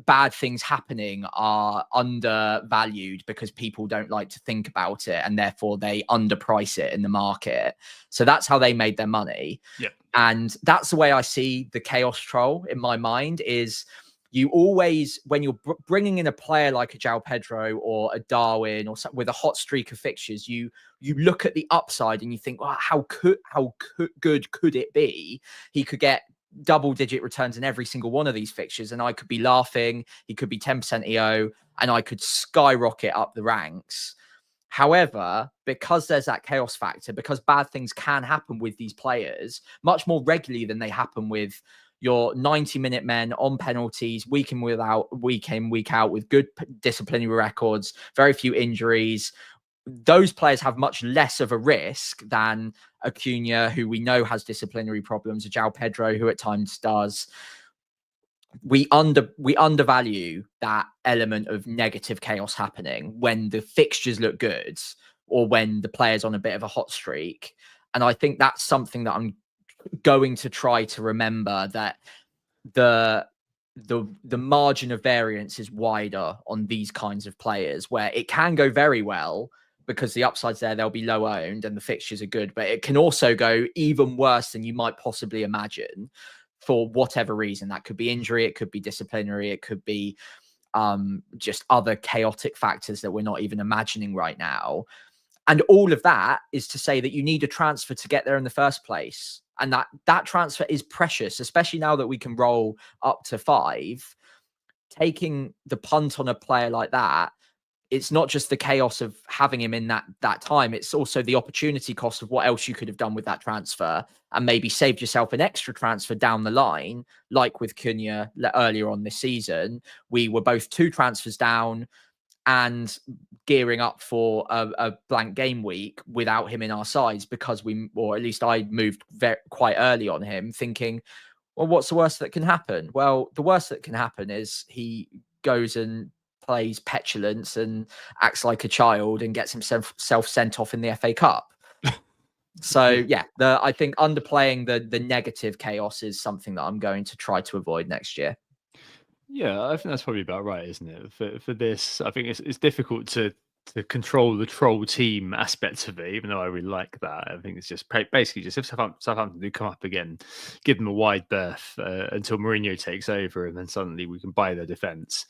bad things happening are undervalued because people don't like to think about it, and therefore they underprice it in the market. So that's how they made their money. Yep. And that's the way I see the chaos troll in my mind. Is you always, when you're bringing in a player like a João Pedro or a Darwin or with a hot streak of fixtures, you look at the upside and you think, well, how good could it be? He could get double-digit returns in every single one of these fixtures, and I could be laughing. He could be 10% EO, and I could skyrocket up the ranks. However, because there's that chaos factor, because bad things can happen with these players much more regularly than they happen with your 90-minute men on penalties, week in, week out, with good disciplinary records, very few injuries. Those players have much less of a risk than a Cunha, who we know has disciplinary problems, a João Pedro, who at times does. We undervalue that element of negative chaos happening when the fixtures look good or when the player's on a bit of a hot streak. And I think that's something that I'm going to try to remember, that the margin of variance is wider on these kinds of players, where it can go very well because the upside's there, they'll be low owned and the fixtures are good, but it can also go even worse than you might possibly imagine for whatever reason. That could be injury, it could be disciplinary, it could be just other chaotic factors that we're not even imagining right now. And all of that is to say that you need a transfer to get there in the first place. And that transfer is precious, especially now that we can roll up to 5. Taking the punt on a player like that, it's not just the chaos of having him in that time. It's also the opportunity cost of what else you could have done with that transfer and maybe saved yourself an extra transfer down the line. Like with Cunha earlier on this season, we were both 2 transfers down and gearing up for a blank game week without him in our sides, because or at least I moved quite early on him, thinking, well, what's the worst that can happen? Well, the worst that can happen is he goes and plays petulance and acts like a child and gets himself sent off in the FA Cup. So yeah, I think underplaying the negative chaos is something that I'm going to try to avoid next year. Yeah, I think that's probably about right, isn't it? For this, I think it's difficult to control the troll team aspect of it, even though I really like that. I think it's just basically just if Southampton do come up again, give them a wide berth until Mourinho takes over, and then suddenly we can buy their defence.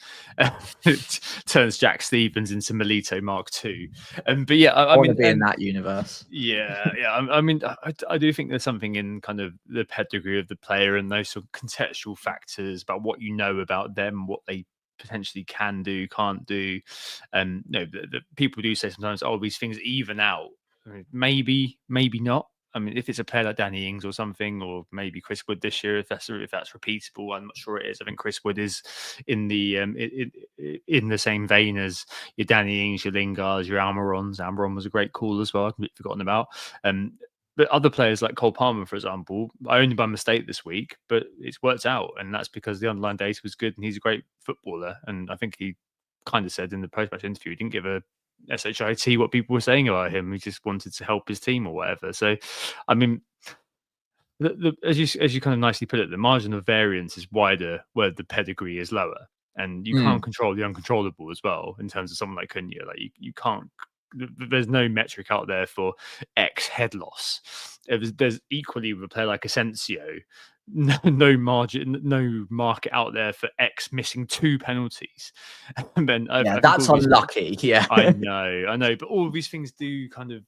It turns Jack Stevens into Melito Mark II. But yeah, I I want to mean, be in that universe. yeah. I mean, I do think there's something in kind of the pedigree of the player and those sort of contextual factors about what you know about them, what they potentially can do, can't do. And no, the people do say sometimes, "Oh, these things even out." I mean, maybe not. I mean, if it's a player like Danny Ings or something, or maybe Chris Wood this year, if that's repeatable, I'm not sure it is. I think Chris Wood is in the in the same vein as your Danny Ings, your Lingards, your Almirons. Almiron was a great call as well. I've completely forgotten about. But other players like Cole Palmer, for example, I only by mistake this week, but it's worked out, and that's because the underlying data was good, and he's a great footballer. And I think he kind of said in the post-match interview, he didn't give a shit what people were saying about him. He just wanted to help his team or whatever. So, I mean, as you kind of nicely put it, the margin of variance is wider where the pedigree is lower, and you can't control the uncontrollable as well. In terms of someone like Cunha, like you can't. There's no metric out there for X head loss. There's equally with a player like Asensio, no margin, no market out there for X missing 2 penalties. And then I think that's unlucky. Yeah, I know, but all of these things do kind of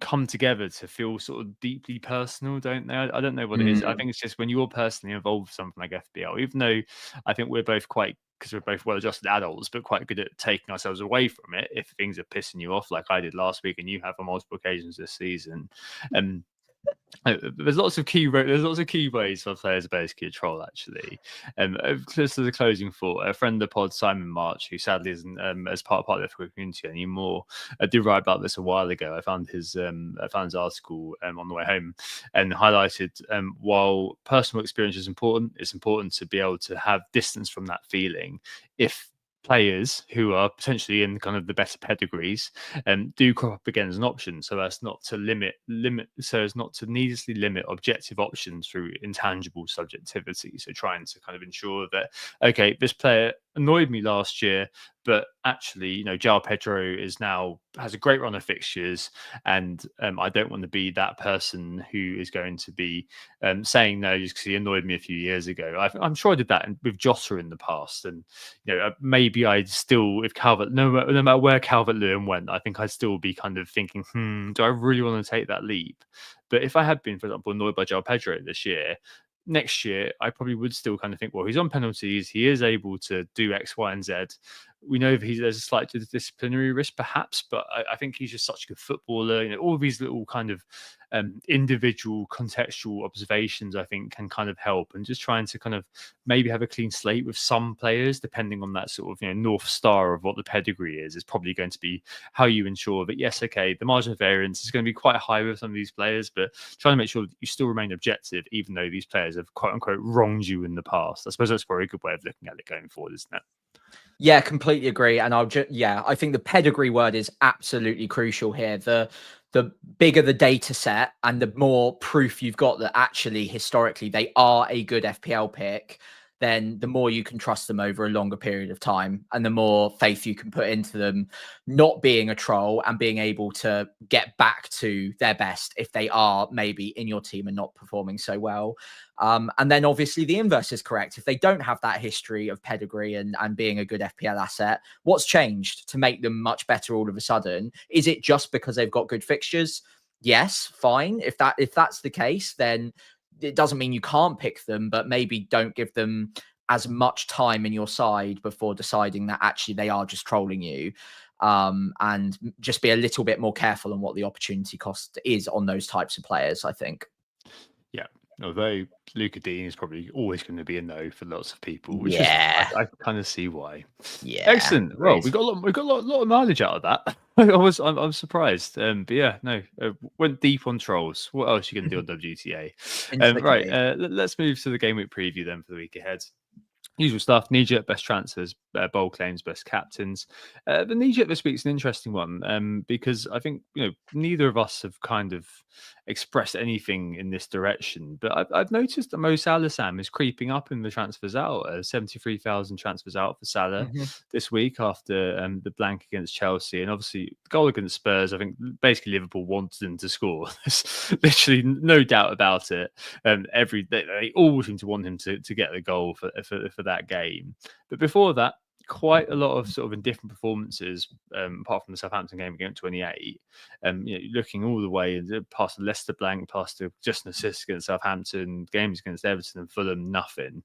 come together to feel sort of deeply personal, don't they? I don't know what it is. I think it's just when you're personally involved with something like FPL, even though I think we're both quite, because we're both well-adjusted adults, but quite good at taking ourselves away from it if things are pissing you off, like I did last week, and you have on multiple occasions this season. There's lots of key ways for players to basically troll. Actually, just as a closing thought, a friend of the pod, Simon March, who sadly isn't as part of the community anymore, did write about this a while ago. I found his article on the way home and highlighted while personal experience is important, it's important to be able to have distance from that feeling if players who are potentially in kind of the better pedigrees do crop up again as an option, so as not to needlessly limit objective options through intangible subjectivity. So trying to kind of ensure that, okay, this player annoyed me last year, but actually, João Pedro has a great run of fixtures, and I don't want to be that person who is going to be saying no just because he annoyed me a few years ago. I'm sure I did that with Jota in the past, and maybe I'd still, if no matter where Calvert-Lewin went, I think I'd still be kind of thinking, do I really want to take that leap? But if I had been, for example, annoyed by João Pedro this year, next year, I probably would still kind of think, well, he's on penalties. He is able to do X, Y, and Z. We know that there's a slight disciplinary risk, perhaps, but I think he's just such a good footballer. All these little kind of individual contextual observations, I think, can kind of help. And just trying to kind of maybe have a clean slate with some players, depending on that sort of North Star of what the pedigree is probably going to be how you ensure that, yes, okay, the margin of variance is going to be quite high with some of these players, but trying to make sure that you still remain objective, even though these players have quote unquote wronged you in the past. I suppose that's probably a good way of looking at it going forward, isn't it? Yeah, completely agree. And I think the pedigree word is absolutely crucial here. The bigger the data set and the more proof you've got that actually historically they are a good FPL pick, then the more you can trust them over a longer period of time and the more faith you can put into them not being a troll and being able to get back to their best if they are maybe in your team and not performing so well. And then obviously the inverse is correct. If they don't have that history of pedigree and being a good FPL asset, what's changed to make them much better all of a sudden? Is it just because they've got good fixtures? Yes, fine. If that's the case, then it doesn't mean you can't pick them, but maybe don't give them as much time in your side before deciding that actually they are just trolling you. And just be a little bit more careful on what the opportunity cost is on those types of players, I think. Yeah. Although Luca Dean is probably always going to be a no for lots of people, which is I kind of see why. Yeah, excellent. Well, we got a lot of mileage out of that. I'm surprised. But yeah, no, went deep on trolls. What else are you going to do on WTA? Right. Let's move to the game week preview then for the week ahead. Usual stuff. Knee-jerk best transfers, bold claims, best captains. The knee-jerk this week's an interesting one because I think neither of us have kind of expressed anything in this direction. But I've noticed that Mo Salah, Sam, is creeping up in the transfers out. 73,000 transfers out for Salah this week after the blank against Chelsea, and obviously the goal against Spurs. I think basically Liverpool wanted them to score. There's literally no doubt about it. They all seem to want him to get the goal for that game. But before that, quite a lot of sort of indifferent performances, apart from the Southampton game against 28. Looking all the way past the Leicester blank, past just an assist against Southampton, games against Everton and Fulham, nothing.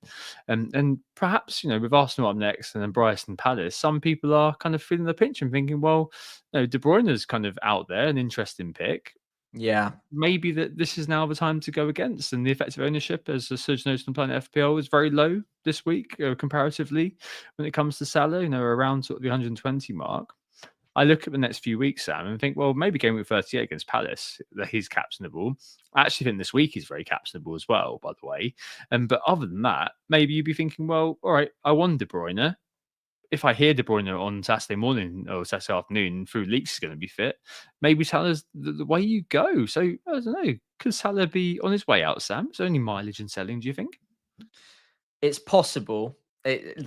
And perhaps with Arsenal up next and then Brighton Palace, some people are kind of feeling the pinch and thinking, well, De Bruyne's kind of out there, an interesting pick. Yeah. Maybe that this is now the time to go against, and the effective ownership, as the Surge notes on Planet FPL, is very low this week comparatively when it comes to Salah, around sort of the 120 mark. I look at the next few weeks, Sam, and think, well, maybe game week 38 against Palace, that he's captainable. I actually think this week he's very captainable as well, by the way. But other than that, maybe you'd be thinking, well, all right, I want De Bruyne. If I hear De Bruyne on Saturday morning or Saturday afternoon through leaks is going to be fit, maybe Salah's the way you go. So I don't know. Could Salah be on his way out, Sam? Is there any mileage in selling, do you think? It's possible.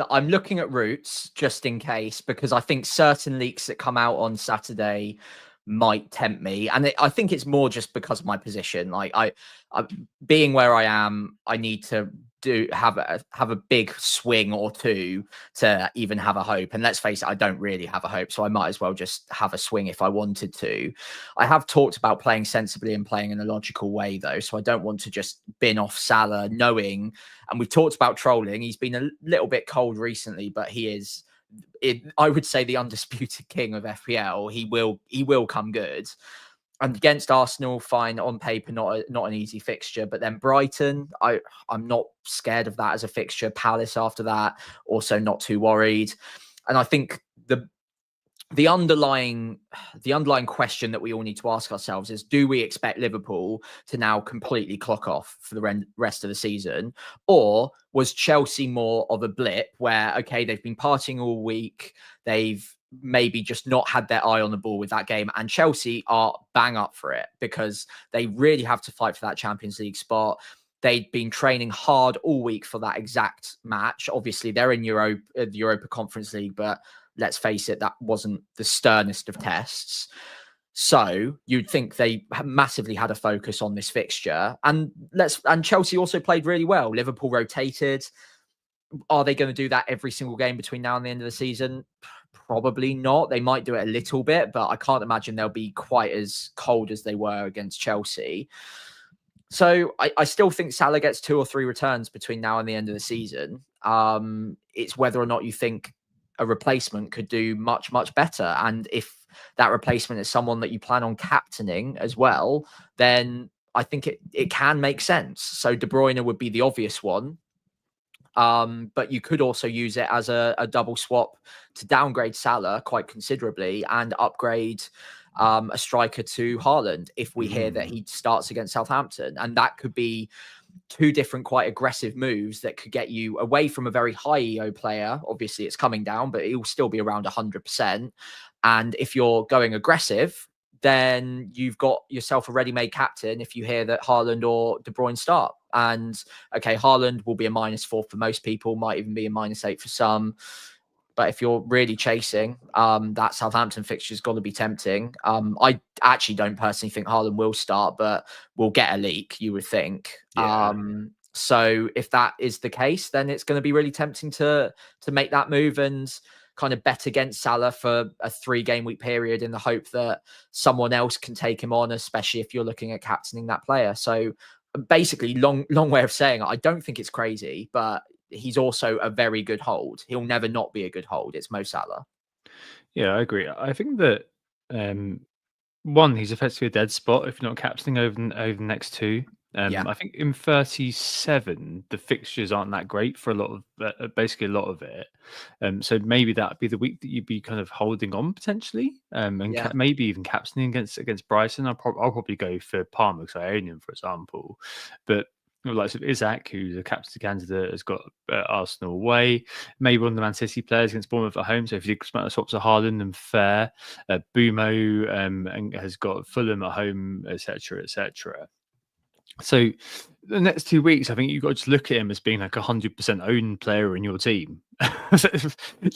I'm looking at routes just in case, because I think certain leaks that come out on Saturday might tempt me, and I think it's more just because of my position. Like I being where I am, I need to have a big swing or two to even have a hope. And let's face it, I don't really have a hope, so I might as well just have a swing if I wanted to. I have talked about playing sensibly and playing in a logical way, though, so I don't want to just bin off Salah knowing. And we've talked about trolling. He's been a little bit cold recently, but he is, I would say, the undisputed king of FPL. He will come good. And against Arsenal, fine, on paper, not an easy fixture. But then Brighton, I'm not scared of that as a fixture. Palace after that, also not too worried. And I think the underlying question that we all need to ask ourselves is, do we expect Liverpool to now completely clock off for the rest of the season? Or was Chelsea more of a blip where, okay, they've been partying all week, they've maybe just not had their eye on the ball with that game, and Chelsea are bang up for it because they really have to fight for that Champions League spot. They'd been training hard all week for that exact match. Obviously, they're in the Europa Conference League, but let's face it, that wasn't the sternest of tests. So you'd think they massively had a focus on this fixture. And Chelsea also played really well. Liverpool rotated. Are they going to do that every single game between now and the end of the season? Probably not. They might do it a little bit, but I can't imagine they'll be quite as cold as they were against Chelsea. So I still think Salah gets 2 or 3 returns between now and the end of the season. It's whether or not you think a replacement could do much, much better. And if that replacement is someone that you plan on captaining as well, then I think it can make sense. So De Bruyne would be the obvious one. But you could also use it as a double swap to downgrade Salah quite considerably and upgrade a striker to Haaland if we hear that he starts against Southampton. And that could be 2 different quite aggressive moves that could get you away from a very high EO player. Obviously, it's coming down, but it will still be around 100%. And if you're going aggressive, then you've got yourself a ready-made captain if you hear that Haaland or De Bruyne start. And okay, Haaland will be a -4 for most people, might even be a -8 for some. But if you're really chasing, that Southampton fixture's got to be tempting. I actually don't personally think Haaland will start, but we'll get a leak, you would think. Yeah. So if that is the case, then it's going to be really tempting to make that move and kind of bet against Salah for a 3-game week period in the hope that someone else can take him on, especially if you're looking at captaining that player. So basically, long way of saying I don't think it's crazy, but he's also a very good hold. He'll never not be a good hold. It's Mo Salah. Yeah, I agree. I think that one, he's effectively a dead spot if you're not captaining over the next 2. I think in 37, the fixtures aren't that great for a lot of basically a lot of it. So maybe that'd be the week that you'd be kind of holding on potentially, and maybe even captaining against Brighton. I'll probably go for Palmer because I own him, for example. But Like Isaac, who's a captaincy candidate, has got Arsenal away. Maybe one of the Man City players against Bournemouth at home. So if you swaps of Haaland and Fair, Bumo and has got Fulham at home, etc., etc. So the next 2 weeks, I think you've got to just look at him as being like 100% owned player in your team.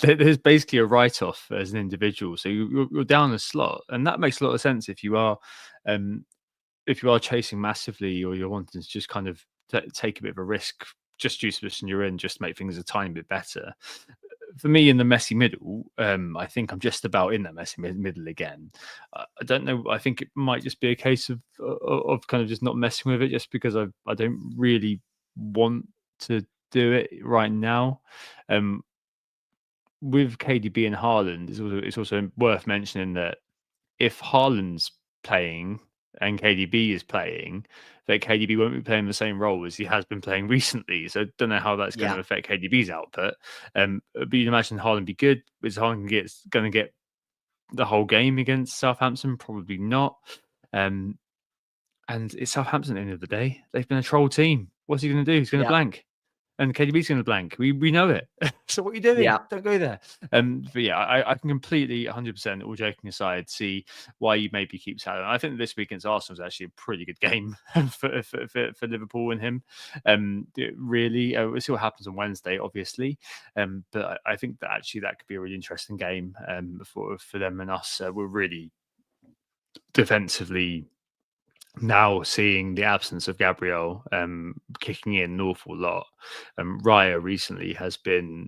There's basically a write-off as an individual. So you're down a slot, and that makes a lot of sense if you are chasing massively, or you're wanting to just kind of take a bit of a risk just due to the position you're in, just to make things a tiny bit better. For me, in the messy middle, I think I'm just about in that messy middle again. I don't know. I think it might just be a case of kind of just not messing with it, just because I don't really want to do it right now. With KDB and Haaland, it's also worth mentioning that if Haaland's playing and KDB is playing, that KDB won't be playing the same role as he has been playing recently. So I don't know how that's going to affect KDB's output. But you'd imagine Haaland be good. Is Haaland going to get the whole game against Southampton? Probably not. And it's Southampton at the end of the day. They've been a troll team. What's he going to do? He's going to blank. And KDB's going to blank. We know it. So what are you doing? Yeah. Don't go there. But yeah, I can completely 100%, all joking aside, see why you maybe keep Salah. I think this weekend's Arsenal is actually a pretty good game for Liverpool and him. Really, we'll see what happens on Wednesday, obviously. But I think that actually that could be a really interesting game for them and us. We're really defensively now seeing the absence of Gabriel kicking in an awful lot. Raya recently has been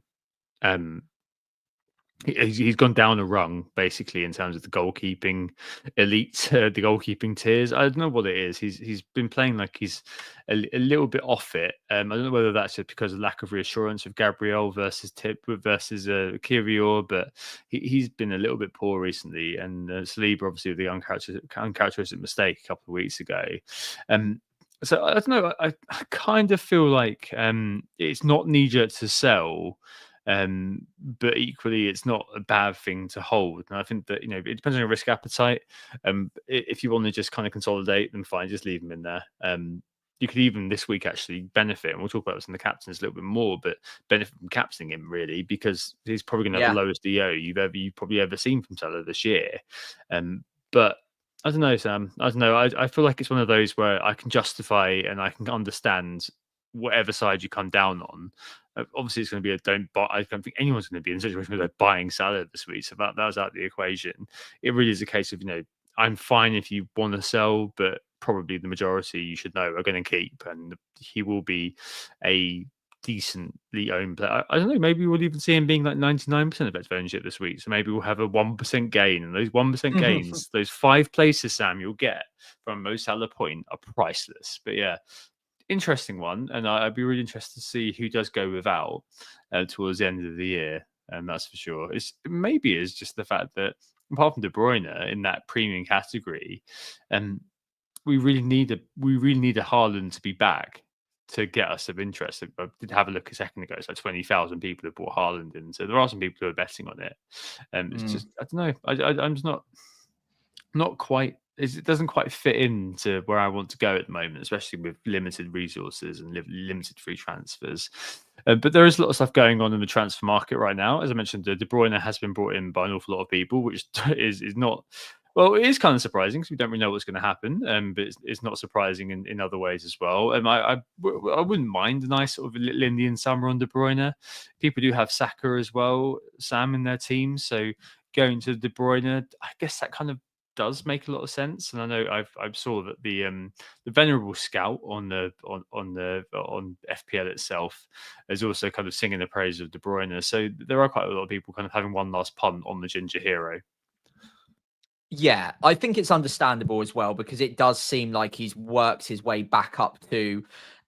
he's gone down a rung basically in terms of the goalkeeping elite, the goalkeeping tiers. I don't know what it is. He's been playing like he's a little bit off it. I don't know whether that's just because of lack of reassurance of Gabriel versus Kirior, but he's been a little bit poor recently. And Saliba, obviously, with the uncharacteristic mistake a couple of weeks ago. So I don't know. I kind of feel like it's not knee-jerk to sell. But equally, it's not a bad thing to hold. And I think that, it depends on your risk appetite. If you want to just kind of consolidate, then fine, just leave them in there. You could even this week actually benefit, and we'll talk about this in the captains a little bit more, but benefit from captaining him really, because he's probably going to have the lowest DO you've probably ever seen from Salah this year. But I don't know, Sam. I don't know. I feel like it's one of those where I can justify and I can understand whatever side you come down on. Obviously, it's going to be a don't buy. I don't think anyone's going to be in a situation where they're buying Salah this week. So that was out of the equation. It really is a case of, I'm fine if you want to sell, but probably the majority you should know are going to keep, and he will be a decently owned player. I don't know, maybe we'll even see him being like 99% of its ownership this week. So maybe we'll have a 1% gain, and those 1% gains, those 5 places, Sam, you'll get from Mo Salah point are priceless. But yeah, interesting one, and I'd be really interested to see who does go without towards the end of the year, and that's for sure. Maybe it's just the fact that apart from De Bruyne in that premium category, we really need a Haaland to be back to get us of interest. I did have a look a second ago. It's like 20,000 people have bought Haaland in, so there are some people who are betting on it. It's just I don't know. I'm just not quite. It doesn't quite fit into where I want to go at the moment, especially with limited resources and limited free transfers. But there is a lot of stuff going on in the transfer market right now. As I mentioned, De Bruyne has been brought in by an awful lot of people, which is not. Well, it is kind of surprising because we don't really know what's going to happen, but it's not surprising in other ways as well. I wouldn't mind a nice sort of little Indian summer on De Bruyne. People do have Saka as well, Sam, in their team. So going to De Bruyne, I guess that kind of does make a lot of sense. And I know I saw that the venerable scout on FPL itself is also kind of singing the praise of De Bruyne. So there are quite a lot of people kind of having one last punt on the ginger hero. Yeah, I think it's understandable as well, because it does seem like he's worked his way back up to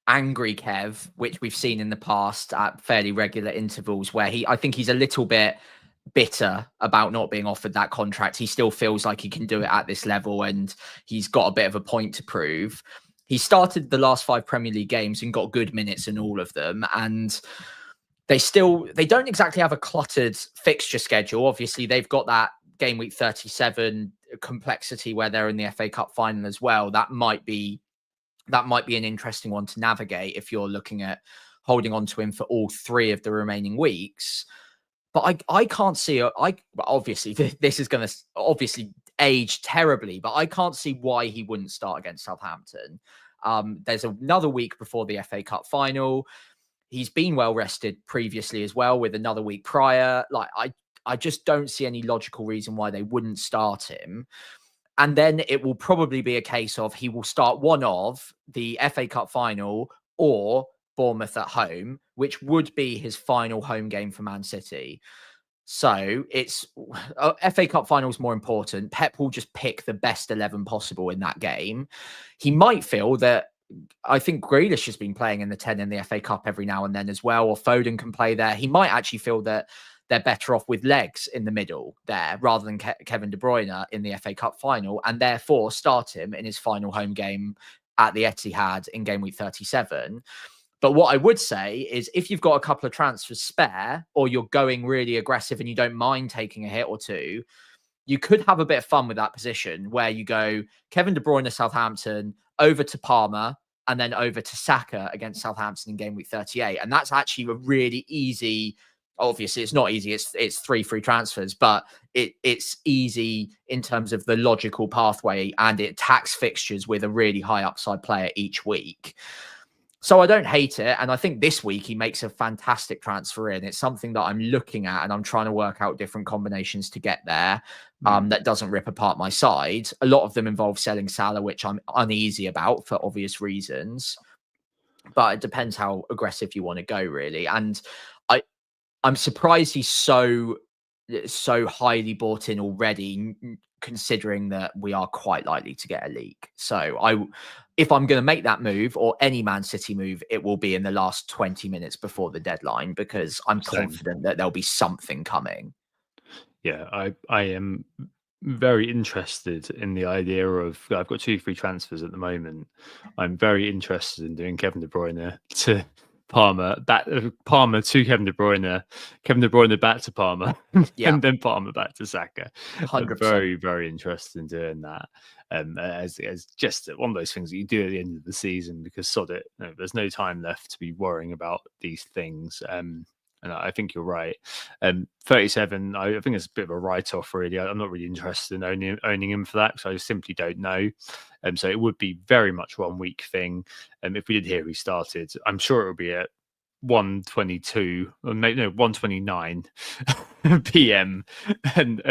angry Kev, which we've seen in the past at fairly regular intervals, where I think he's a little bit bitter about not being offered that contract. He still feels like he can do it at this level, and he's got a bit of a point to prove. He started the last 5 Premier League games and got good minutes in all of them, and they don't exactly have a cluttered fixture schedule. Obviously, they've got that game week 37 complexity where they're in the FA Cup final as well. That might be that might be an interesting one to navigate if you're looking at holding on to him for all 3 of the remaining weeks. But I can't see obviously this is going to obviously age terribly, but I can't see why he wouldn't start against Southampton. There's another week before the FA Cup final. He's been well rested previously as well, with another week prior. Like I just don't see any logical reason why they wouldn't start him. And then it will probably be a case of he will start one of the FA Cup final or Bournemouth at home, which would be his final home game for Man City. So it's FA Cup final is more important. Pep will just pick the best 11 possible in that game. He might feel that, I think Grealish has been playing in the 10 in the FA Cup every now and then as well, or Foden can play there. He might actually feel that they're better off with legs in the middle there rather than Kevin De Bruyne in the FA Cup final, and therefore start him in his final home game at the Etihad in game week 37. But what I would say is, if you've got a couple of transfers spare, or you're going really aggressive and you don't mind taking a hit or two, you could have a bit of fun with that position where you go Kevin De Bruyne, Southampton, over to Palmer, and then over to Saka against Southampton in game week 38. And that's actually a really easy, obviously it's not easy, it's 3 free transfers, but it's easy in terms of the logical pathway, and it attacks fixtures with a really high upside player each week. So I don't hate it. And I think this week he makes a fantastic transfer in. It's something that I'm looking at, and I'm trying to work out different combinations to get there. That doesn't rip apart my side. A lot of them involve selling Salah, which I'm uneasy about for obvious reasons. But it depends how aggressive you want to go, really. And I'm surprised he's so highly bought in already, considering that we are quite likely to get a leak. So if I'm going to make that move, or any Man City move, it will be in the last 20 minutes before the deadline, because I'm confident that there'll be something coming. Yeah, I am very interested in the idea of, I've got 2 free transfers at the moment. I'm very interested in doing Kevin De Bruyne to Palmer, Palmer to Kevin De Bruyne back to Palmer, and then Palmer back to Saka. 100%. I'm very, very interested in doing that. As just one of those things that you do at the end of the season, because sod it, there's no time left to be worrying about these things. And I think you're right. 37, I think it's a bit of a write-off, really. I'm not really interested in owning him for that, because I simply don't know. So it would be very much 1 week thing. If we did hear he started, I'm sure it would be at 1:22, or maybe 1:29 p.m. And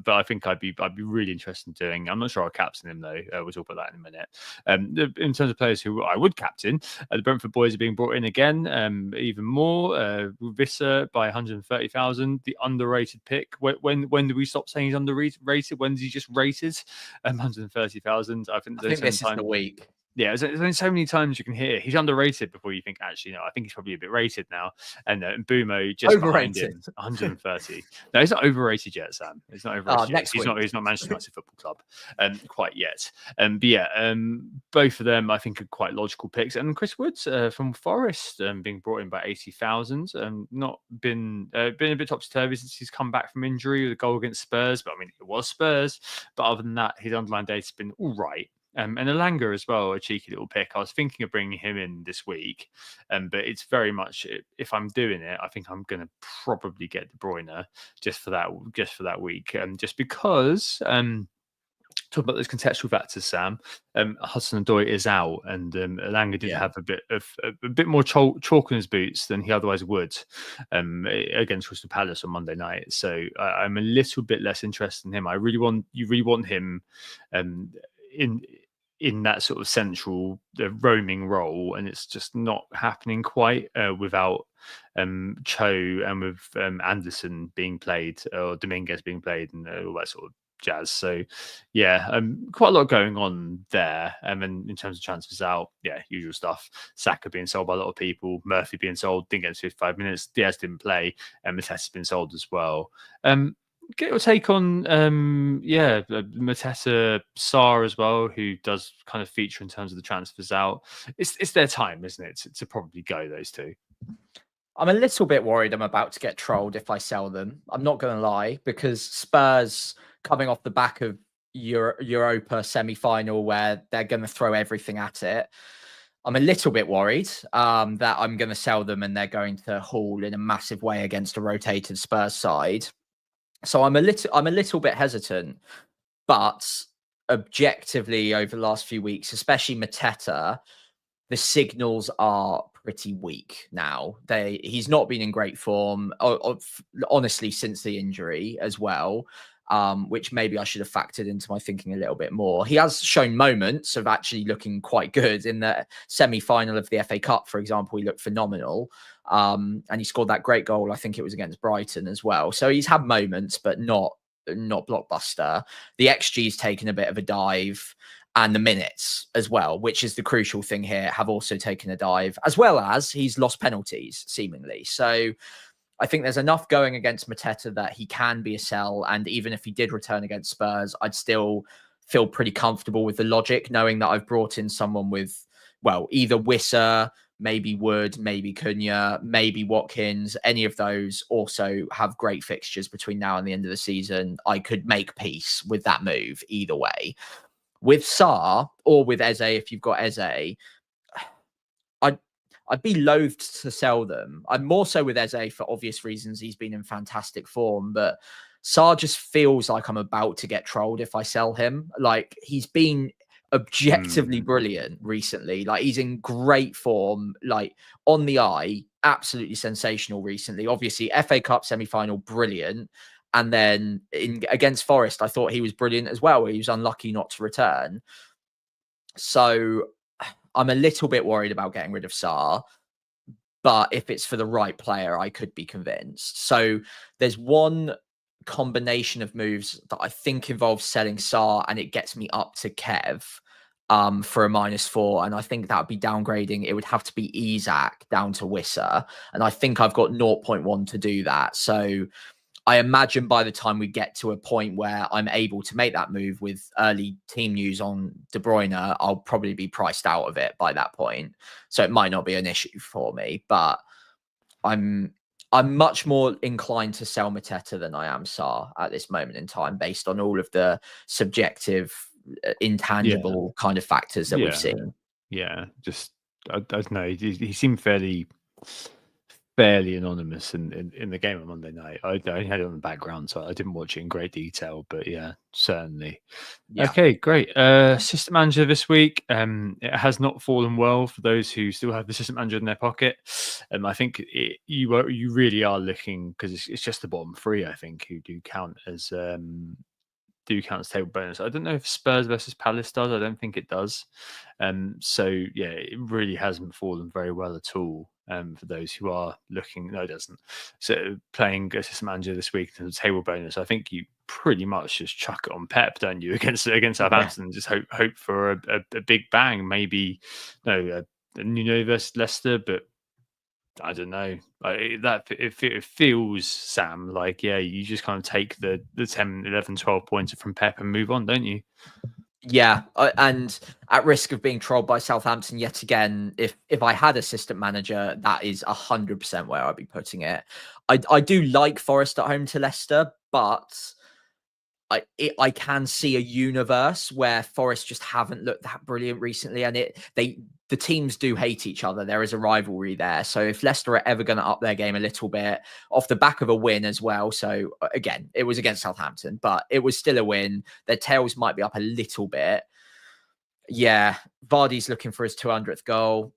but I think I'd be really interested in doing. I'm not sure I'll captain him though. We'll talk about that in a minute. In terms of players who I would captain, the Brentford boys are being brought in again, even more. Visser by 130,000, the underrated pick. When do we stop saying he's underrated? When is he just rated? 130,000. I think this is the week. Yeah, there's only so many times you can hear he's underrated before you think, actually, no, I think he's probably a bit rated now. And Mbumo just overrated. Behind him, 130. No, he's not overrated yet, Sam. He's not overrated yet. He's not Manchester United Football Club quite yet. But yeah, both of them I think are quite logical picks. And Chris Woods from Forest being brought in by 80,000. Not been a bit topsy-turvy since he's come back from injury with a goal against Spurs. But I mean, it was Spurs. But other than that, his underlying data's been all right. And Elanga as well, a cheeky little pick. I was thinking of bringing him in this week, but it's very much, if I'm doing it, I think I'm going to probably get De Bruyne just for that week, just because. Talk about those contextual factors, Sam. Hudson-Odoi is out, and Elanga did have a bit more chalk on his boots than he otherwise would against Crystal Palace on Monday night. So I'm a little bit less interested in him. You really want him in that sort of central roaming role, and it's just not happening quite without Cho and with Anderson being played, or Dominguez being played, and all that sort of jazz. So yeah, quite a lot going on there. And in terms of transfers out, yeah, usual stuff. Saka being sold by a lot of people, Murphy being sold, didn't get to 55 minutes, Diaz didn't play, and Mateta's been sold as well. Get your take on Mateta, Sarr as well, who does kind of feature in terms of the transfers out. It's their time, isn't it, to probably go, those two? I'm a little bit worried I'm about to get trolled if I sell them. I'm not going to lie, because Spurs coming off the back of Europa semi-final, where they're going to throw everything at it. I'm a little bit worried that I'm going to sell them and they're going to haul in a massive way against a rotated Spurs side. So I'm a little bit hesitant, but objectively over the last few weeks, especially Mateta, the signals are pretty weak now. He's not been in great form, honestly, since the injury as well. Which maybe I should have factored into my thinking a little bit more. He has shown moments of actually looking quite good in the semi-final of the FA Cup, for example. He looked phenomenal, and he scored that great goal. I think it was against Brighton as well. So he's had moments, but not blockbuster. The XG's taken a bit of a dive, and the minutes as well, which is the crucial thing here, have also taken a dive, as well as he's lost penalties seemingly. So I think there's enough going against Mateta that he can be a sell. And even if he did return against Spurs, I'd still feel pretty comfortable with the logic, knowing that I've brought in someone with, well, either Wissa, maybe Wood, maybe Cunha, maybe Watkins. Any of those also have great fixtures between now and the end of the season. I could make peace with that move either way. With Sarr or with Eze, if you've got Eze, I'd be loath to sell them. I'm more so with Eze for obvious reasons. He's been in fantastic form, but Sarr just feels like I'm about to get trolled if I sell him. Like, he's been objectively brilliant recently. Like, he's in great form, like on the eye, absolutely sensational recently. Obviously, FA Cup semi-final, brilliant. And then against Forest, I thought he was brilliant as well. He was unlucky not to return. So I'm a little bit worried about getting rid of Sarr, but if it's for the right player, I could be convinced. So there's one combination of moves that I think involves selling Sarr, and it gets me up to Kev for a -4. And I think that would be downgrading. It would have to be Isak down to Wissa. And I think I've got 0.1 to do that. So I imagine by the time we get to a point where I'm able to make that move with early team news on De Bruyne, I'll probably be priced out of it by that point. So it might not be an issue for me, but I'm much more inclined to sell Mateta than I am Sarr at this moment in time, based on all of the subjective, intangible kind of factors that we've seen. Yeah, just I don't know. He seemed fairly anonymous in the game on Monday night. I had it on the background, so I didn't watch it in great detail, but yeah, certainly. Yeah. Okay, great. System manager this week. It has not fallen well for those who still have the system manager in their pocket. I think you really are looking, because it's just the bottom three, I think, who do count as table bonus. I don't know if Spurs versus Palace does. I don't think it does. So yeah, it really hasn't fallen very well at all. For those who are looking, no, it doesn't. So playing assistant manager this week in the table bonus, I think you pretty much just chuck it on Pep, don't you, against Southampton? Just hope for a big bang. Maybe a Nuno versus Leicester, but I don't know. It feels, Sam, like, yeah, you just kind of take the 10, 11, 12 points from Pep and move on, don't you? Yeah, and at risk of being trolled by Southampton yet again, if I had assistant manager, that is 100% where I'd be putting it. I do like Forest at home to Leicester, but I can see a universe where Forest just haven't looked that brilliant recently, and the teams do hate each other. There is a rivalry there. So if Leicester are ever going to up their game a little bit off the back of a win as well. So again, it was against Southampton, but it was still a win. Their tails might be up a little bit. Yeah, Vardy's looking for his 200th goal.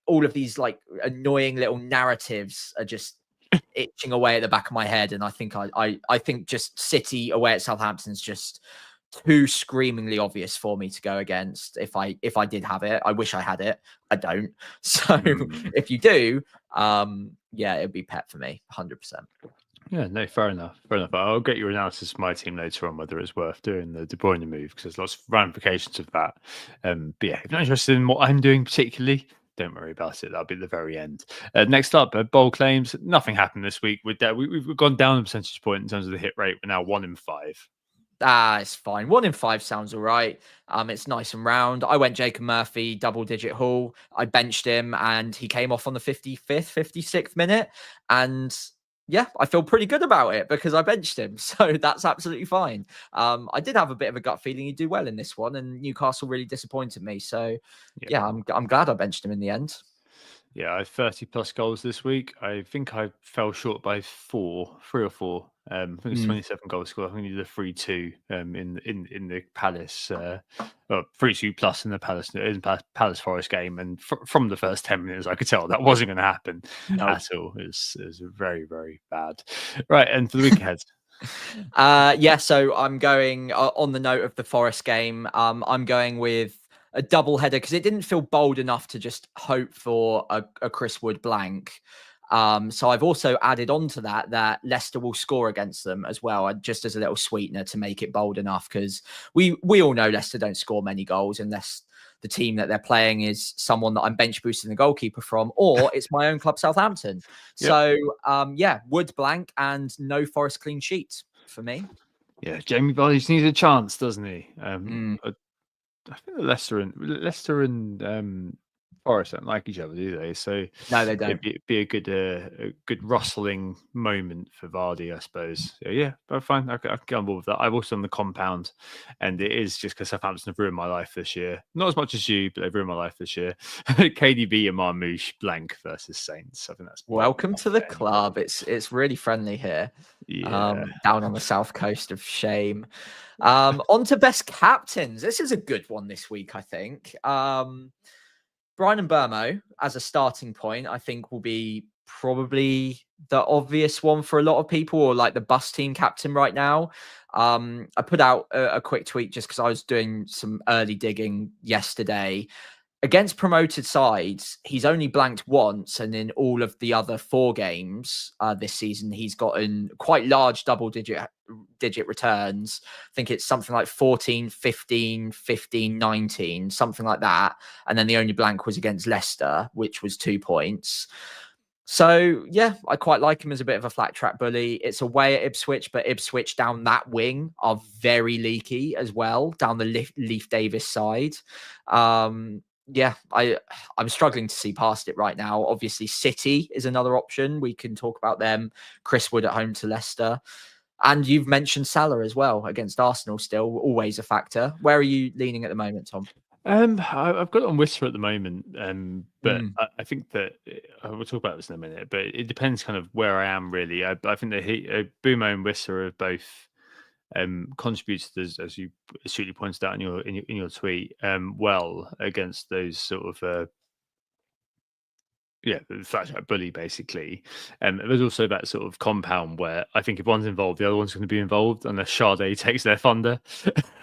All of these like annoying little narratives are just itching away at the back of my head, and I think I think just City away at Southampton is just too screamingly obvious for me to go against. If I did have it, I wish I had it. I don't. So if you do, yeah, it'd be Pep for me, 100%. Yeah, no, fair enough. I'll get your analysis of my team later on, whether it's worth doing the De Bruyne move, because there's lots of ramifications of that. But yeah, if you're not interested in what I'm doing particularly, don't worry about it. That'll be at the very end. Next up, bold claims. Nothing happened this week with that. We've gone down a percentage point in terms of the hit rate. We're now 1 in 5. It's fine. 1 in 5 sounds all right. It's nice and round. I went Jacob Murphy, double-digit haul. I benched him, and he came off on the 55th, 56th minute. And Yeah, I feel pretty good about it because I benched him, so that's absolutely fine. I did have a bit of a gut feeling he'd do well in this one, and Newcastle really disappointed me. So, Yeah. yeah, I'm glad I benched him in the end. Yeah, I had 30 plus goals this week. I think I fell short by 3 or 4. I think it's Mm. 27 goals scored. I think we needed a 3-2 in the Palace, 3-2 plus in the Palace Forest game. And from the first 10 minutes, I could tell that wasn't going to happen No. at all. It was very, very bad. Right, and for the week ahead. Yeah, so I'm going on the note of the Forest game. I'm going with a double header because it didn't feel bold enough to just hope for a Chris Wood blank. So I've also added on to that Leicester will score against them as well, just as a little sweetener to make it bold enough, because we all know Leicester don't score many goals unless the team that they're playing is someone that I'm bench boosting the goalkeeper from, or it's my own club, Southampton. Yep. So yeah, Wood blank and no Forest clean sheet for me. Yeah, Jamie Vardy just needs a chance, doesn't he? Mm. I think Leicester and Forest don't like each other, do they? So No, they don't. it'd be a good rustling moment for Vardy, I suppose. So, yeah, but fine. I can get on board with that. I'm also on the compound, and it is just because Southampton have ruined my life this year. Not as much as you, but they've ruined my life this year. KDB and Marmoush blank versus Saints. I think that's Welcome to the club. It's really friendly here. Yeah. Down on the south coast of shame. On to best captains. This is a good one this week, I think. Brian and Burmo as a starting point, I think will be probably the obvious one for a lot of people, or like the bus team captain right now. I put out a quick tweet just because I was doing some early digging yesterday. Against promoted sides, he's only blanked once, and in all of the other 4 games this season, he's gotten quite large double-digit returns. I think it's something like 14, 15, 15, 19, something like that. And then the only blank was against Leicester, which was 2 points. So, yeah, I quite like him as a bit of a flat track bully. It's away at Ipswich, but Ipswich down that wing are very leaky as well, down the Leaf Davis side. Yeah, I'm struggling to see past it right now. Obviously, City is another option. We can talk about them. Chris Wood at home to Leicester. And you've mentioned Salah as well against Arsenal still, always a factor. Where are you leaning at the moment, Tom? I've got it on Whisper at the moment, but I think that we'll talk about this in a minute. But it depends kind of where I am really. I think that Boomo and Whisper have both contributed, as you astutely pointed out in your tweet, well against those sort of the flat track bully basically. There's also that sort of compound where I think if one's involved, the other one's going to be involved, unless Sade takes their thunder.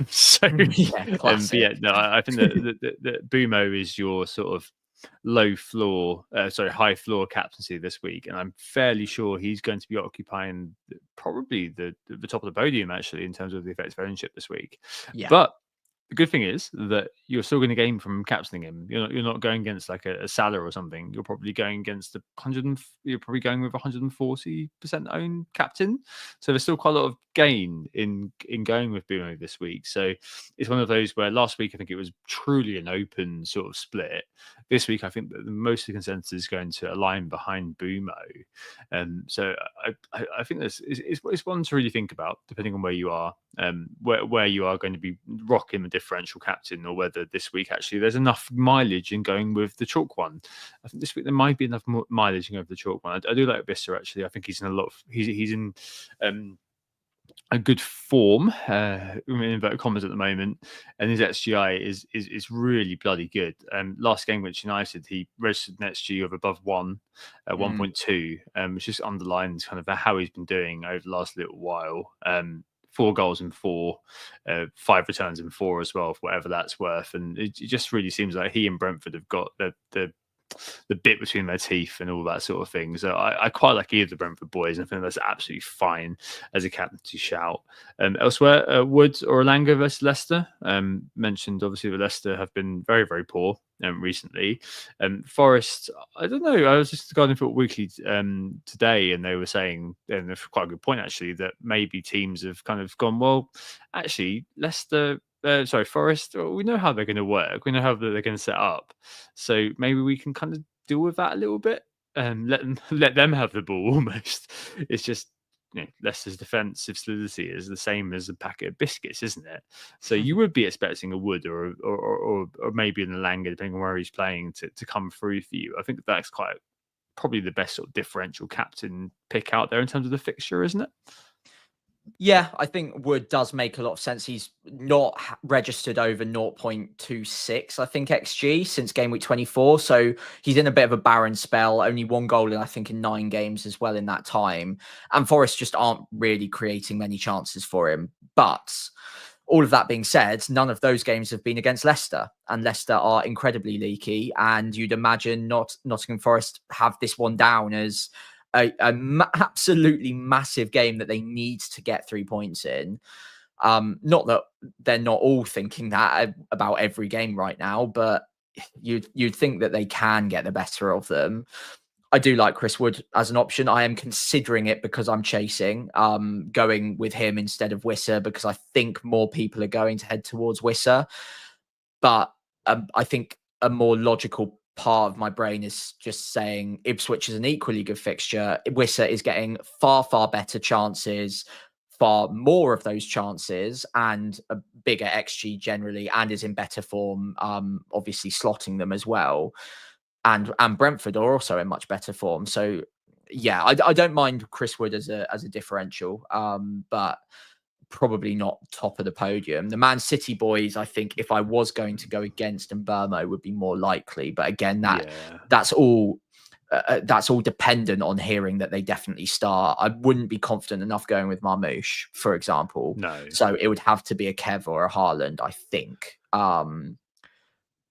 So Yeah, no, I think that Bumo is your sort of high floor captaincy this week, and I'm fairly sure he's going to be occupying probably the top of the podium actually in terms of the effective ownership this week. Yeah. But the good thing is that you're still going to gain from captaining him. You're not going against like a Salah or something. You're probably going against you're probably going with 140% owned captain. So there's still quite a lot of gain in going with Bumo this week. So it's one of those where last week I think it was truly an open sort of split. This week I think that most of the consensus is going to align behind Bumo. So I think it's one to really think about depending on where you are, where you are going to be rocking the differential captain, or whether this week actually there's enough mileage in going with the chalk one. I think this week there might be enough mileage in going with the chalk one. I do like Visser actually. I think he's in he's in a good form, in inverted commas at the moment, and his XGI is really bloody good. Last game against United, he registered an XG of above 1.2, which just underlines kind of how he's been doing over the last little while. 4 goals in 4, 5 returns in 4 as well, for whatever that's worth. And it just really seems like he and Brentford have got the bit between their teeth and all that sort of thing. So I quite like either of the Brentford boys, and I think that's absolutely fine as a captaincy shout. Elsewhere, Woods or Elanga versus Leicester. Mentioned obviously that Leicester have been very, very poor recently. Forest, I don't know. I was just regarding Football Weekly today, and they were saying, and it's quite a good point actually, that maybe teams have kind of gone, well, actually, Forest, we know how they're going to work. We know how they're going to set up. So maybe we can kind of deal with that a little bit. let them have the ball almost. It's just Leicester's defensive solidity is the same as a packet of biscuits, isn't it? So you would be expecting a Wood or maybe an Elanga, depending on where he's playing, to come through for you. I think that's probably the best sort of differential captain pick out there in terms of the fixture, isn't it? Yeah, I think Wood does make a lot of sense. He's not registered over 0.26, I think, XG since game week 24. So he's in a bit of a barren spell, only 1 goal in, I think, in 9 games as well in that time. And Forest just aren't really creating many chances for him. But all of that being said, none of those games have been against Leicester, and Leicester are incredibly leaky. And you'd imagine Nottingham Forest have this one down as absolutely massive game that they need to get 3 points in. Not that they're not all thinking that about every game right now, but you'd think that they can get the better of them. I do like Chris Wood as an option. I am considering it because I'm chasing, going with him instead of Wissa, because I think more people are going to head towards Wissa. But I think a more logical part of my brain is just saying Ipswich is an equally good fixture. Wissa is getting far, far better chances, far more of those chances, and a bigger XG generally, and is in better form, obviously slotting them as well. And Brentford are also in much better form. So yeah, I don't mind Chris Wood as a differential, but probably not top of the podium. The Man City boys, I think, if I was going to go against Mbeumo, would be more likely. But again, that's all dependent on hearing that they definitely start. I wouldn't be confident enough going with Marmoush, for example. No. So it would have to be a Kev or a Haaland, I think.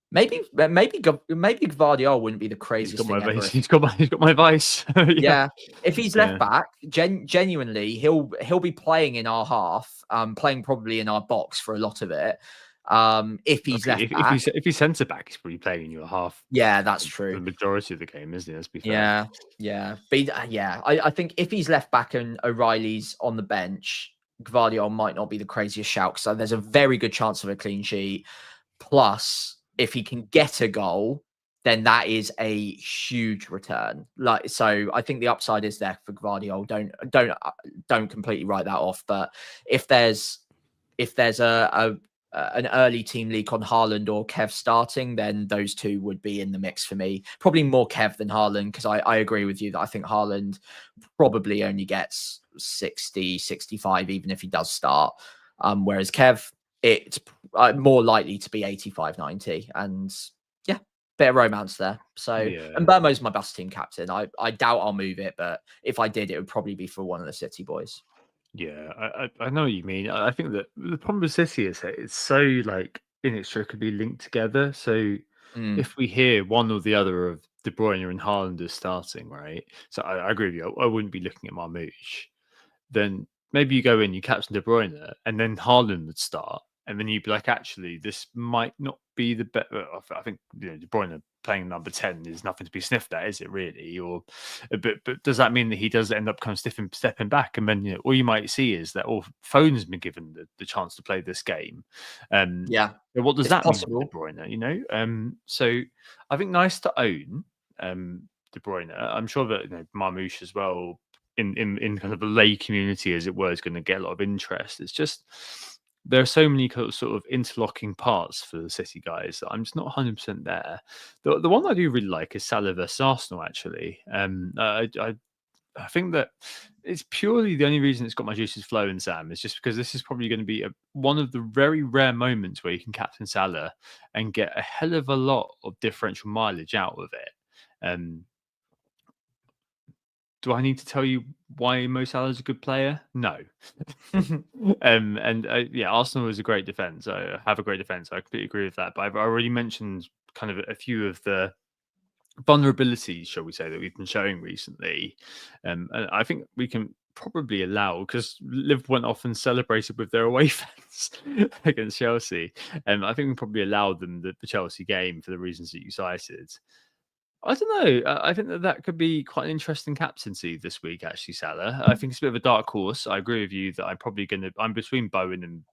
Maybe Gvardiol wouldn't be the craziest thing ever. He's got my advice. Yeah, if he's left back, genuinely, he'll be playing in our half, playing probably in our box for a lot of it. If he's left back, if he's centre back, he's probably playing in your half. Yeah, that's true. The majority of the game, isn't it? Let's be fair. Yeah. But I think if he's left back and O'Reilly's on the bench, Gvardiol might not be the craziest shout. So there's a very good chance of a clean sheet. Plus, if he can get a goal, then that is a huge return. So I think the upside is there for Gvardiol. Don't completely write that off. But if there's an early team leak on Haaland or Kev starting, then those two would be in the mix for me. Probably more Kev than Haaland, because I agree with you that I think Haaland probably only gets 60, 65, even if he does start. Whereas Kev, it's more likely to be 85, 90. And yeah, bit of romance there. So, and Burmo's my bus team captain. I doubt I'll move it, but if I did, it would probably be for one of the City boys. Yeah, I know what you mean. I think that the problem with City is that it's so inextricably linked together. So if we hear one or the other of De Bruyne and Haaland is starting, right? So I agree with you. I wouldn't be looking at Marmoush. Then maybe you go in, you captain De Bruyne, and then Haaland would start. And then you'd be like, actually, this might not be the better. I think De Bruyne playing number 10 is nothing to be sniffed at, is it really? But does that mean that he does end up kind of stepping back? And then all you might see is that Foden's been given the chance to play this game. What does that mean for De Bruyne? So I think nice to own De Bruyne. I'm sure that Marmoush as well in kind of a lay community, as it were, is going to get a lot of interest. It's just there are so many sort of interlocking parts for the City guys that I'm just not 100% there. The one I do really like is Salah versus Arsenal, actually. I think that it's purely the only reason it's got my juices flowing, Sam, is just because this is probably going to be one of the very rare moments where you can captain Salah and get a hell of a lot of differential mileage out of it. Do I need to tell you why Mo Salah is a good player? No. Arsenal is a great defense. I have a great defense. I completely agree with that. But I've already mentioned kind of a few of the vulnerabilities, shall we say, that we've been showing recently. And I think we can probably allow, because Liverpool went off and celebrated with their away fans against Chelsea. And I think we probably allowed them the Chelsea game for the reasons that you cited. I don't know. I think that could be quite an interesting captaincy this week, actually, Salah. I think it's a bit of a dark horse. I agree with you that I'm between Bowen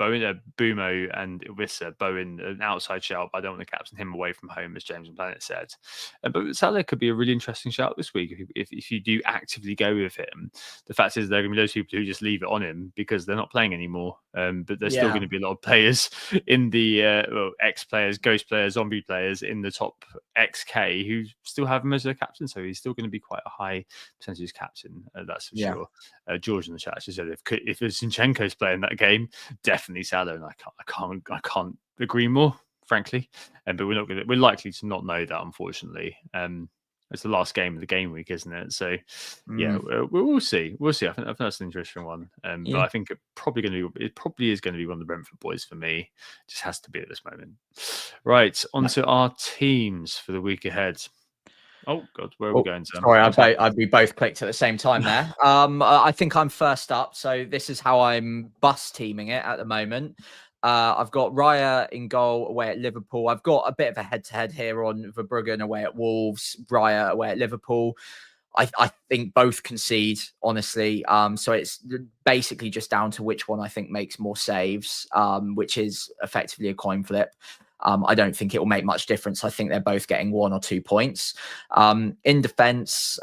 Bowen, Bumo and Wissa, Bowen an outside shout, but I don't want to captain him away from home, as James and Planet said. But Salah could be a really interesting shout this week if you do actively go with him. The fact is, there are going to be those people who just leave it on him because they're not playing anymore. But there's still going to be a lot of players in the X players, Ghost players, Zombie players in the top XK who still have him as their captain. So he's still going to be quite a high percentage captain. That's for sure. George in the chat just said if Zinchenko's playing that game, definitely Salah, and I can't agree more, frankly. But we're likely to not know that, unfortunately. It's the last game of the game week, isn't it? So yeah, we'll see. We'll see. I think that's an interesting one. But I think it probably is going to be one of the Brentford boys for me. Just has to be at this moment. Right, onto our teams for the week ahead. Oh God, where are we going, Sam? Sorry, we both clicked at the same time there. I think I'm first up, so this is how I'm bus teaming it at the moment. I've got Raya in goal away at Liverpool. I've got a bit of a head-to-head here on Verbruggen away at Wolves, Raya away at Liverpool. I think both concede, honestly. So it's basically just down to which one I think makes more saves, which is effectively a coin flip. I don't think it will make much difference. I think they're both getting 1 or 2 points. In defense,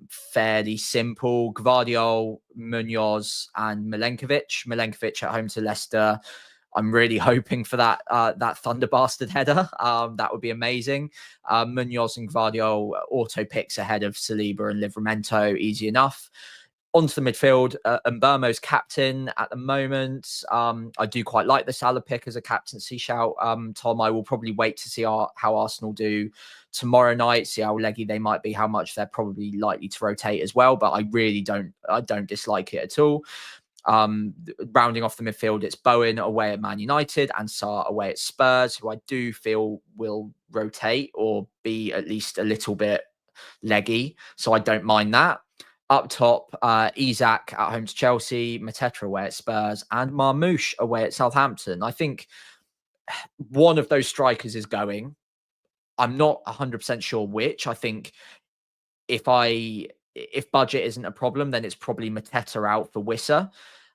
fairly simple. Gvardiol, Munoz, and Milenkovic. Milenkovic at home to Leicester. I'm really hoping for that Thunder Bastard header. That would be amazing. Munoz and Gvardiol auto picks ahead of Saliba and Livramento. Easy enough. Onto the midfield, Mbermo's captain at the moment. I do quite like the Salah pick as a captaincy shout. Tom, I will probably wait to see how Arsenal do tomorrow night, see how leggy they might be, how much they're probably likely to rotate as well. But I really don't dislike it at all. Rounding off the midfield, it's Bowen away at Man United and Sarr away at Spurs, who I do feel will rotate or be at least a little bit leggy. So I don't mind that. Up top, Isak at home to Chelsea, Mateta away at Spurs, and Marmoush away at Southampton. I think one of those strikers is going. I'm not 100% sure which. I think if budget isn't a problem, then it's probably Mateta out for Wissa.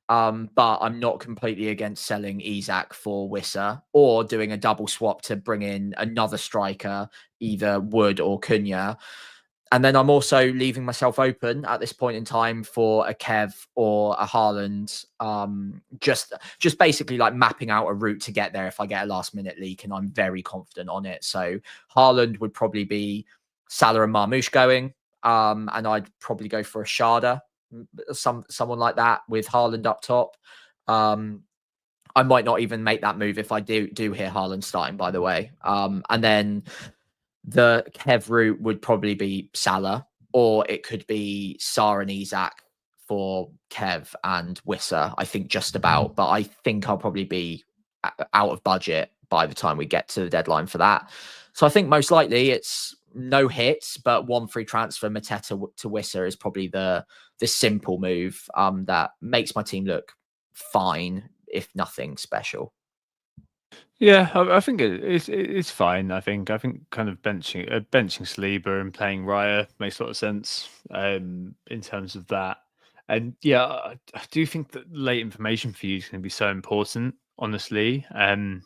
But I'm not completely against selling Isak for Wissa or doing a double swap to bring in another striker, either Wood or Cunha. And then I'm also leaving myself open at this point in time for a Kev or a Haaland, just basically like mapping out a route to get there if I get a last minute leak, and I'm very confident on it. So Haaland would probably be Salah and Marmoush going, and I'd probably go for a Sharda, someone like that with Haaland up top. I might not even make that move if I do hear Haaland starting, by the way. And then the Kev route would probably be Salah, or it could be Sarr and Isak for Kev and Wissa, I think just about. But I think I'll probably be out of budget by the time we get to the deadline for that. So I think most likely it's no hits, but 1 free transfer, Mateta to Wissa is probably the simple move that makes my team look fine, if nothing special. Yeah, I think it's fine. I think kind of benching Saliba and playing Raya makes a lot of sense in terms of that. And yeah, I do think that late information for you is going to be so important. Honestly, I don't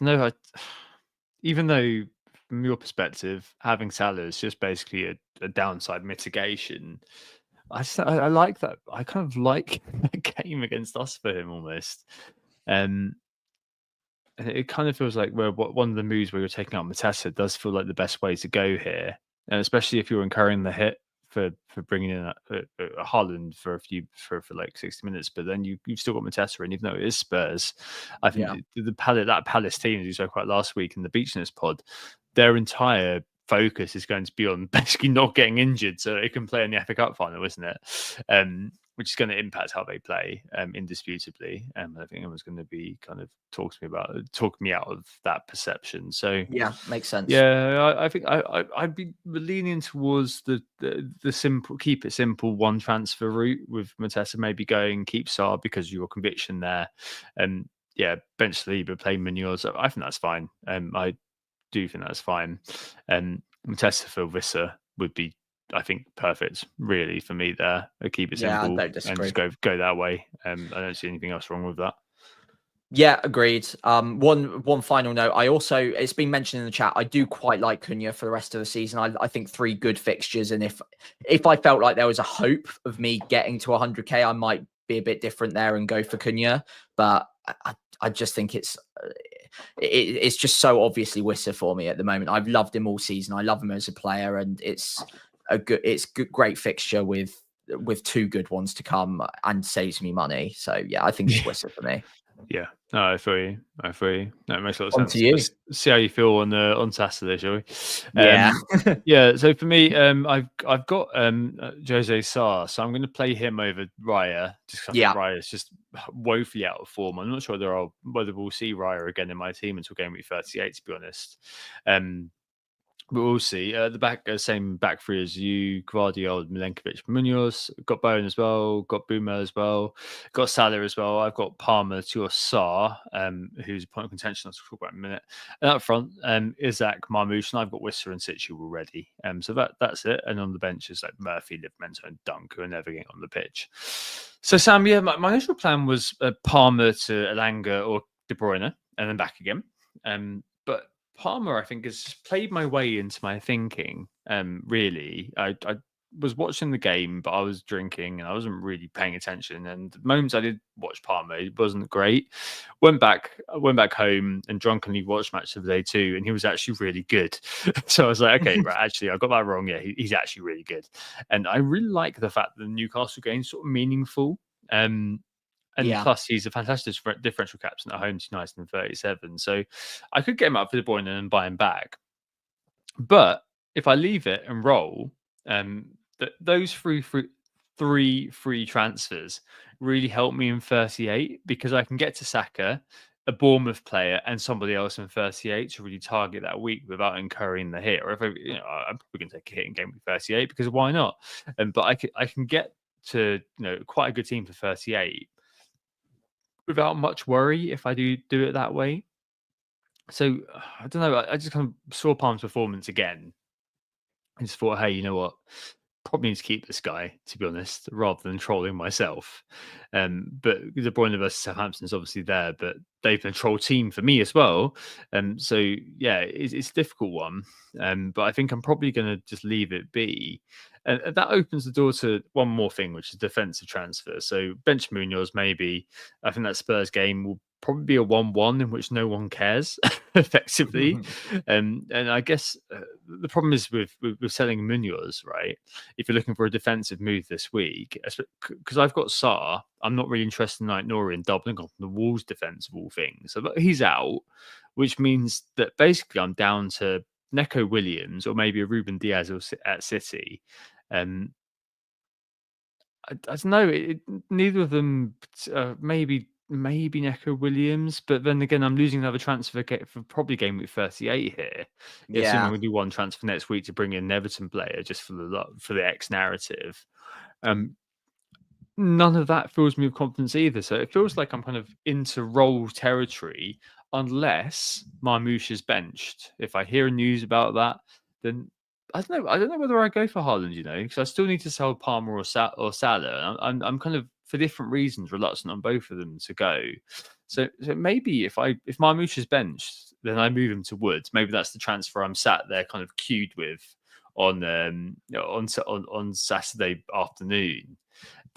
know. Even though from your perspective, having Salah is just basically a downside mitigation. I like that. I kind of like the game against us for him almost. And it kind of feels like one of the moves where you're taking out Mateta does feel like the best way to go here, and especially if you're incurring the hit for bringing in a Haaland for like 60 minutes, but then you've still got Mateta, and even though it is Spurs, I think that Palace team, as you said quite last week in the Beachness pod, their entire focus is going to be on basically not getting injured so it can play in the FA Cup final, isn't it? Which is going to impact how they play, indisputably. I think everyone's going to be kind of talking me out of that perception. So yeah, makes sense. Yeah, I think I'd be leaning towards the simple, keep it simple, 1 transfer route with Mateta maybe going keep Sarr because of your conviction there, and bench Saliba, play Munoz. I think that's fine. I do think that's fine. Mateta for Wissa would be I think perfect, really, for me there. I keep it Yeah, I simple don't and disagree. just go that way. I don't see anything else wrong with that. Yeah, agreed. One final note. It's been mentioned in the chat. I do quite like Cunha for the rest of the season. I think 3 good fixtures, and if I felt like there was a hope of me getting to 100k, I might be a bit different there and go for Cunha. But I just think it's just so obviously Wissa for me at the moment. I've loved him all season. I love him as a player, and it's great fixture with 2 good ones to come and saves me money. So yeah, I think it's Wissa for me. Yeah, no, I feel you. That makes a lot of On sense. to you. Let's see how you feel on Saturday, shall we? Yeah. Yeah. So for me, I've got Jose Sarr, so I'm going to play him over Raya. Just 'cause I think Raya's just woefully out of form. I'm not sure whether we'll see Raya again in my team until game week 38. To be honest, but we'll see. The same back three as you: Gvardiol, Milenkovic, Munoz. Got Bowen as well. Got Boomer as well. Got Salah as well. I've got Palmer to your Sarr, who's a point of contention. I'll talk about in a minute. And up front, Isaac, Marmoush, and I've got Wisser and Situ already. So that's it. And on the bench is like Murphy, Livramento, and Dunk, who are never getting on the pitch. So Sam, yeah, my initial plan was Palmer to Elanga or De Bruyne, and then back again. But Palmer, I think, has just played my way into my thinking. Really, I was watching the game, but I was drinking and I wasn't really paying attention. And the moments I did watch Palmer, it wasn't great. Went back home and drunkenly watched Match of the Day 2, and he was actually really good. So I was like, okay, right, actually, I got that wrong. Yeah, he's actually really good. And I really like the fact that the Newcastle game's sort of meaningful. And plus, he's a fantastic differential captain at home to United in 37. So I could get him up for the Boyne and buy him back. But if I leave it and roll, those three free transfers really help me in 38 because I can get to Saka, a Bournemouth player, and somebody else in 38 to really target that week without incurring the hit. Or if I'm probably going to take a hit in game week 38 because why not? But I can get to quite a good team for 38 without much worry if I do it that way. So I don't know. I just kind of saw Palm's performance again and just thought, hey, you know what? Probably need to keep this guy, to be honest, rather than trolling myself. But De Bruyne versus Southampton is obviously there, but they've been a troll team for me as well. So yeah, it's a difficult one. But I think I'm probably going to just leave it be. And that opens the door to one more thing, which is defensive transfer. So bench Munoz, maybe. I think that Spurs game will probably be a 1-1 in which no one cares effectively. And I guess the problem is with selling Munoz, right? If you're looking for a defensive move this week, because I've got Sarr, I'm not really interested in like Nori and doubling on the Wolves defense of all things. So he's out, which means that basically I'm down to Neco Williams or maybe a Ruben Diaz at City. I don't know. Neither of them, maybe Neco Williams, but then again, I'm losing another transfer for probably game week 38 here. Yeah, so I'm going to do one transfer next week to bring in an Everton player just for the X narrative. None of that fills me with confidence either. So it feels like I'm kind of into roll territory unless Marmoush is benched. If I hear news about that, then I don't know whether I go for Haaland, because I still need to sell Palmer or Salah. I'm kind of, for different reasons, reluctant on both of them to go. So maybe if Marmoush is benched, then I move him to Woods. Maybe that's the transfer I'm sat there kind of queued with on Saturday afternoon.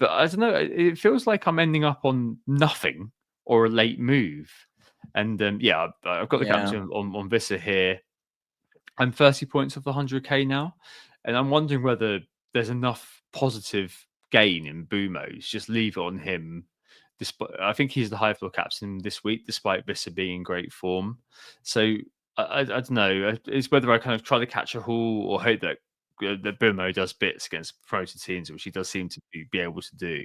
But I don't know. It feels like I'm ending up on nothing or a late move. And I've got the captain on Vissa here. I'm 30 points off the 100k now, and I'm wondering whether there's enough positive gain in Bumo's. Just leave it on him. I think he's the high floor captain this week, despite Vissa being in great form. So I don't know. It's whether I kind of try to catch a haul or hope that Bumo does bits against promoted teams, which he does seem to be able to do.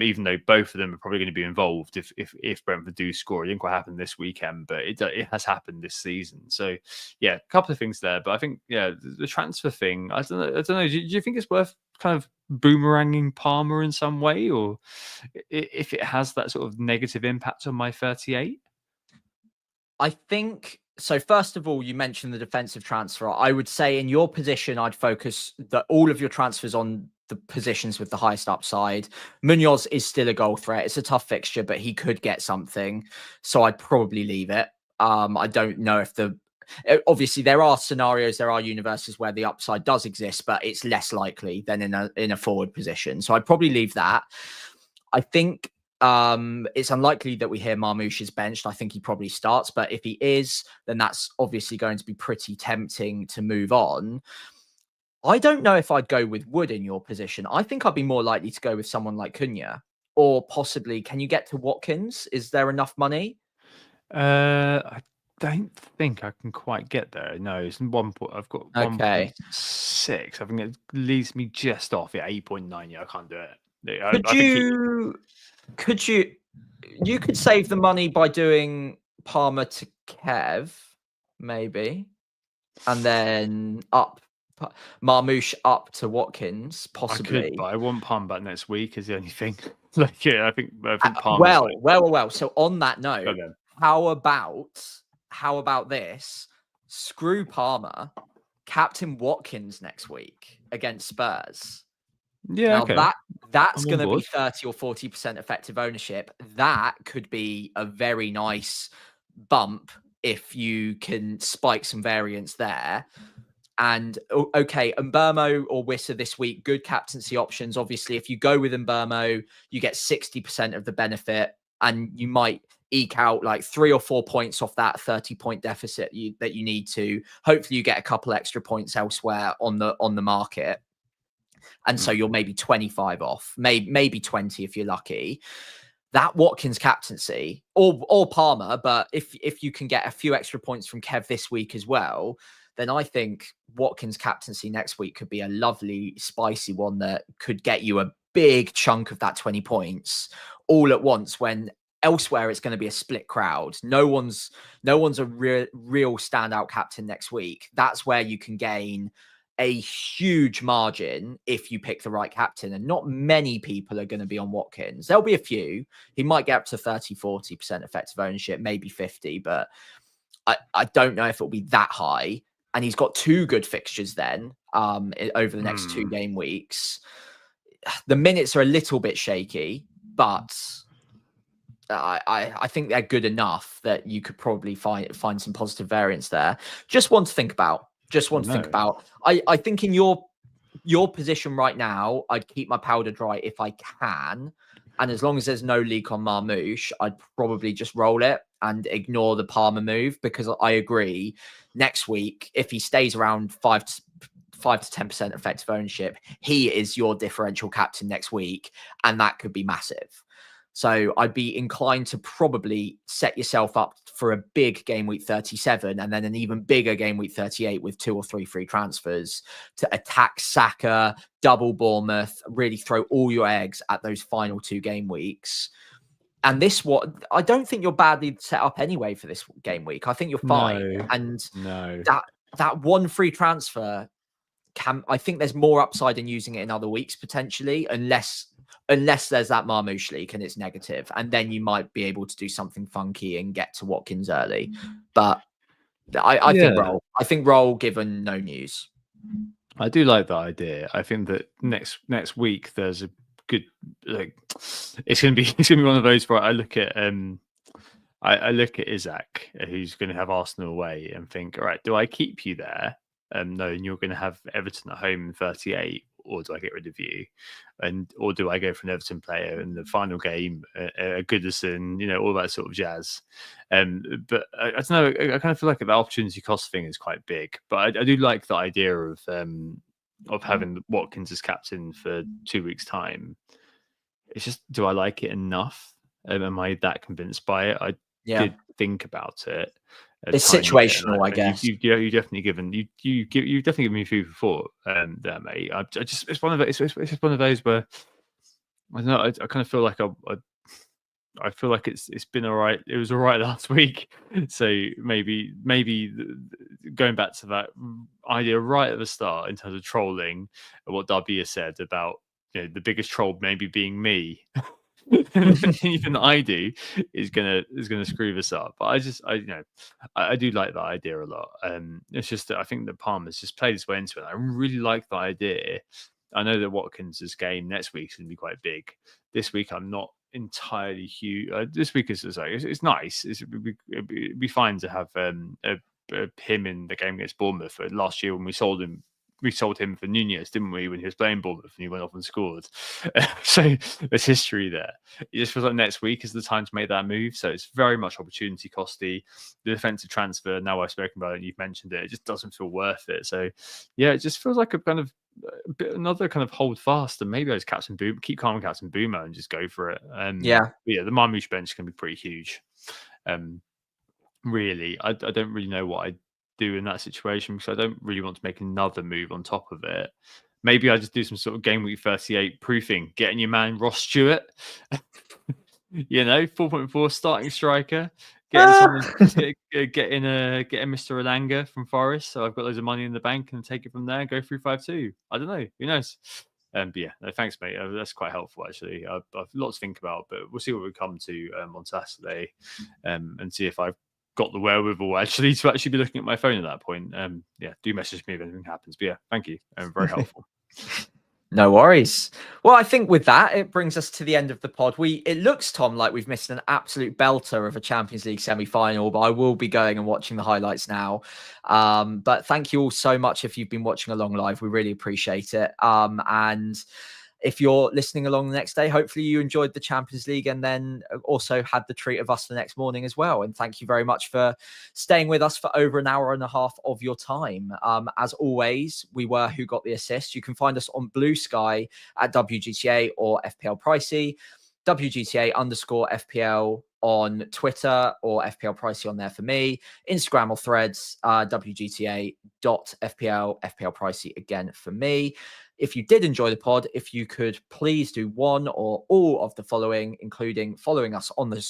Even though both of them are probably going to be involved if Brentford do score. It didn't quite happen this weekend, but it has happened this season. So yeah, a couple of things there. But I think the transfer thing. I don't know. Do you think it's worth kind of boomeranging Palmer in some way, or if it has that sort of negative impact on my 38? I think So first of all, you mentioned the defensive transfer. I would say in your position, I'd focus all of your transfers on the positions with the highest upside. Munoz is still a goal threat. It's a tough fixture, but he could get something. So I'd probably leave it. I don't know if obviously there are scenarios, there are universes where the upside does exist, but it's less likely than in a forward position. So I'd probably leave that. I think it's unlikely that we hear Marmoush is benched. I think he probably starts, but if he is, then that's obviously going to be pretty tempting to move on. I don't know if I'd go with Wood in your position. I think I'd be more likely to go with someone like Cunha, or possibly, can you get to Watkins? Is there enough money? I don't think I can quite get there. No, it's one point. I've got Okay. 1.6. I think it leaves me just off. Yeah, 8.9. Yeah, I can't do it. Could you could save the money by doing Palmer to Kev, maybe, and then Marmoush up to Watkins, I possibly. could, but I want Palmer back next week is the only thing. Like, yeah, I think Well. Palmer's So on that note, how about this? Screw Palmer, captain Watkins next week against Spurs. Yeah, now okay. that's I'm on going to be board. 30 or 40% effective ownership. That could be a very nice bump if you can spike some variance there. And okay, Mbermo or Wissa this week, good captaincy options. Obviously, if you go with Mbermo, you get 60% of the benefit, and you might eke out like 3 or 4 points off that 30-point deficit that you need to. Hopefully, you get a couple extra points elsewhere on the market. And so you're maybe 25 off, maybe 20 if you're lucky. That Watkins captaincy or Palmer, but if you can get a few extra points from Kev this week as well, then I think Watkins captaincy next week could be a lovely, spicy one that could get you a big chunk of that 20 points all at once, when elsewhere it's going to be a split crowd. No one's a real standout captain next week. That's where you can gain a huge margin if you pick the right captain, and not many people are going to be on Watkins. There'll be a few. He might get up to 30-40% effective ownership, maybe 50, but I don't know if it'll be that high. And he's got 2 good fixtures then over the next 2 game weeks. The minutes are a little bit shaky, but I think they're good enough that you could probably find some positive variance there. Just one to think about. I think in your position right now, I'd keep my powder dry if I can. And as long as there's no leak on Marmoush, I'd probably just roll it and ignore the Palmer move, because I agree. Next week, if he stays around 5 to 10% effective ownership, he is your differential captain next week, and that could be massive. So I'd be inclined to probably set yourself up for a big game week 37 and then an even bigger game week 38 with 2 or 3 free transfers to attack Saka, double Bournemouth, really throw all your eggs at those final 2 game weeks. And I don't think you're badly set up anyway for this game week. I think you're fine. That one free transfer I think there's more upside in using it in other weeks potentially, unless there's that Marmoush leak and it's negative, and then you might be able to do something funky and get to Watkins early. But I think roll given no news. I do like that idea. I think that next week there's a good, like, it's gonna be one of those where I look at Isaac, who's going to have Arsenal away, and think, all right, do I keep you there? No, and you're going to have Everton at home in 38, or do I get rid of you? Or do I go for an Everton player in the final game, Goodison, all that sort of jazz? But I don't know. I kind of feel like the opportunity cost thing is quite big, but I do like the idea of having Watkins as captain for 2 weeks' time. It's just, do I like it enough? Am I that convinced by it? I did think about it. It's situational, I guess. You've definitely given you've definitely given me food for thought there, mate. It's one of those. It's just one of those where I don't know. I kind of feel like I feel like it's been all right. It was all right last week, so maybe going back to that idea right at the start in terms of trolling, what W has said about the biggest troll maybe being me. even I do is gonna screw this up. But I do like that idea a lot. It's just that I think that Palmer's just played his way into it. I really like the idea. I know that Watkins' game next week is going to be quite big. This week, I'm not entirely huge. This week is like it's nice. It'd be fine to have him in the game against Bournemouth. Last year when we sold him for Nunez, didn't we? When he was playing Bournemouth and he went off and scored. So there's history there. It just feels like next week is the time to make that move. So it's very much opportunity costy. The defensive transfer, now I've spoken about it and you've mentioned it, it just doesn't feel worth it. So yeah, it just feels like another kind of hold fast, and maybe I just keep calm on Captain Boomer and just go for it. The Marmouche bench can be pretty huge. Really, I don't really know what I'd do in that situation because I don't really want to make another move on top of it. Maybe I just do some sort of game week 38 proofing, getting your man Ross Stewart, 4.4 starting striker, getting Mr. Elanga from Forest. So I've got loads of money in the bank and take it from there and go through 5-2. I don't know. Who knows? But yeah, no, thanks, mate. That's quite helpful, actually. I've lots to think about, but we'll see what we come to on Saturday and see if I've got the wherewithal actually to be looking at my phone at that point. Do message me if anything happens. But yeah, thank you. Very helpful. No worries. Well, I think with that, it brings us to the end of the pod. It looks, Tom, like we've missed an absolute belter of a Champions League semi-final, but I will be going and watching the highlights now. But thank you all so much if you've been watching along live. We really appreciate it. And if you're listening along the next day, hopefully you enjoyed the Champions League and then also had the treat of us the next morning as well. And thank you very much for staying with us for over an hour and a half of your time. As always, we were Who Got the Assist. You can find us on Blue Sky at WGTA or FPL Pricey, WGTA_FPL on Twitter or FPL Pricey on there for me, Instagram or Threads, WGTA.FPL, FPL Pricey again for me. If you did enjoy the pod, if you could please do one or all of the following, including following us on the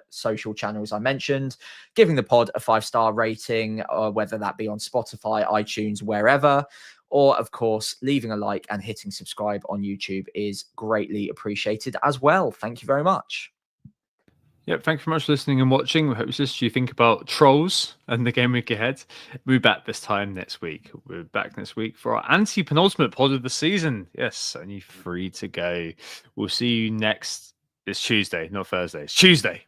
social channels I mentioned, giving the pod a 5-star rating, whether that be on Spotify, iTunes, wherever, or of course, leaving a like and hitting subscribe on YouTube is greatly appreciated as well. Thank you very much. Yep, thank you very much for listening and watching. We hope you think about Trolls and the game week ahead. We'll be back this time next week. We're back next week for our anti-penultimate pod of the season. Yes, only 3 to go. We'll see you next. It's Tuesday, not Thursday. It's Tuesday.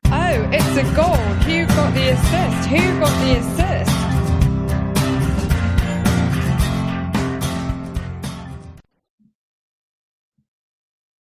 Oh, it's a goal. Who got the assist? Who got the assist?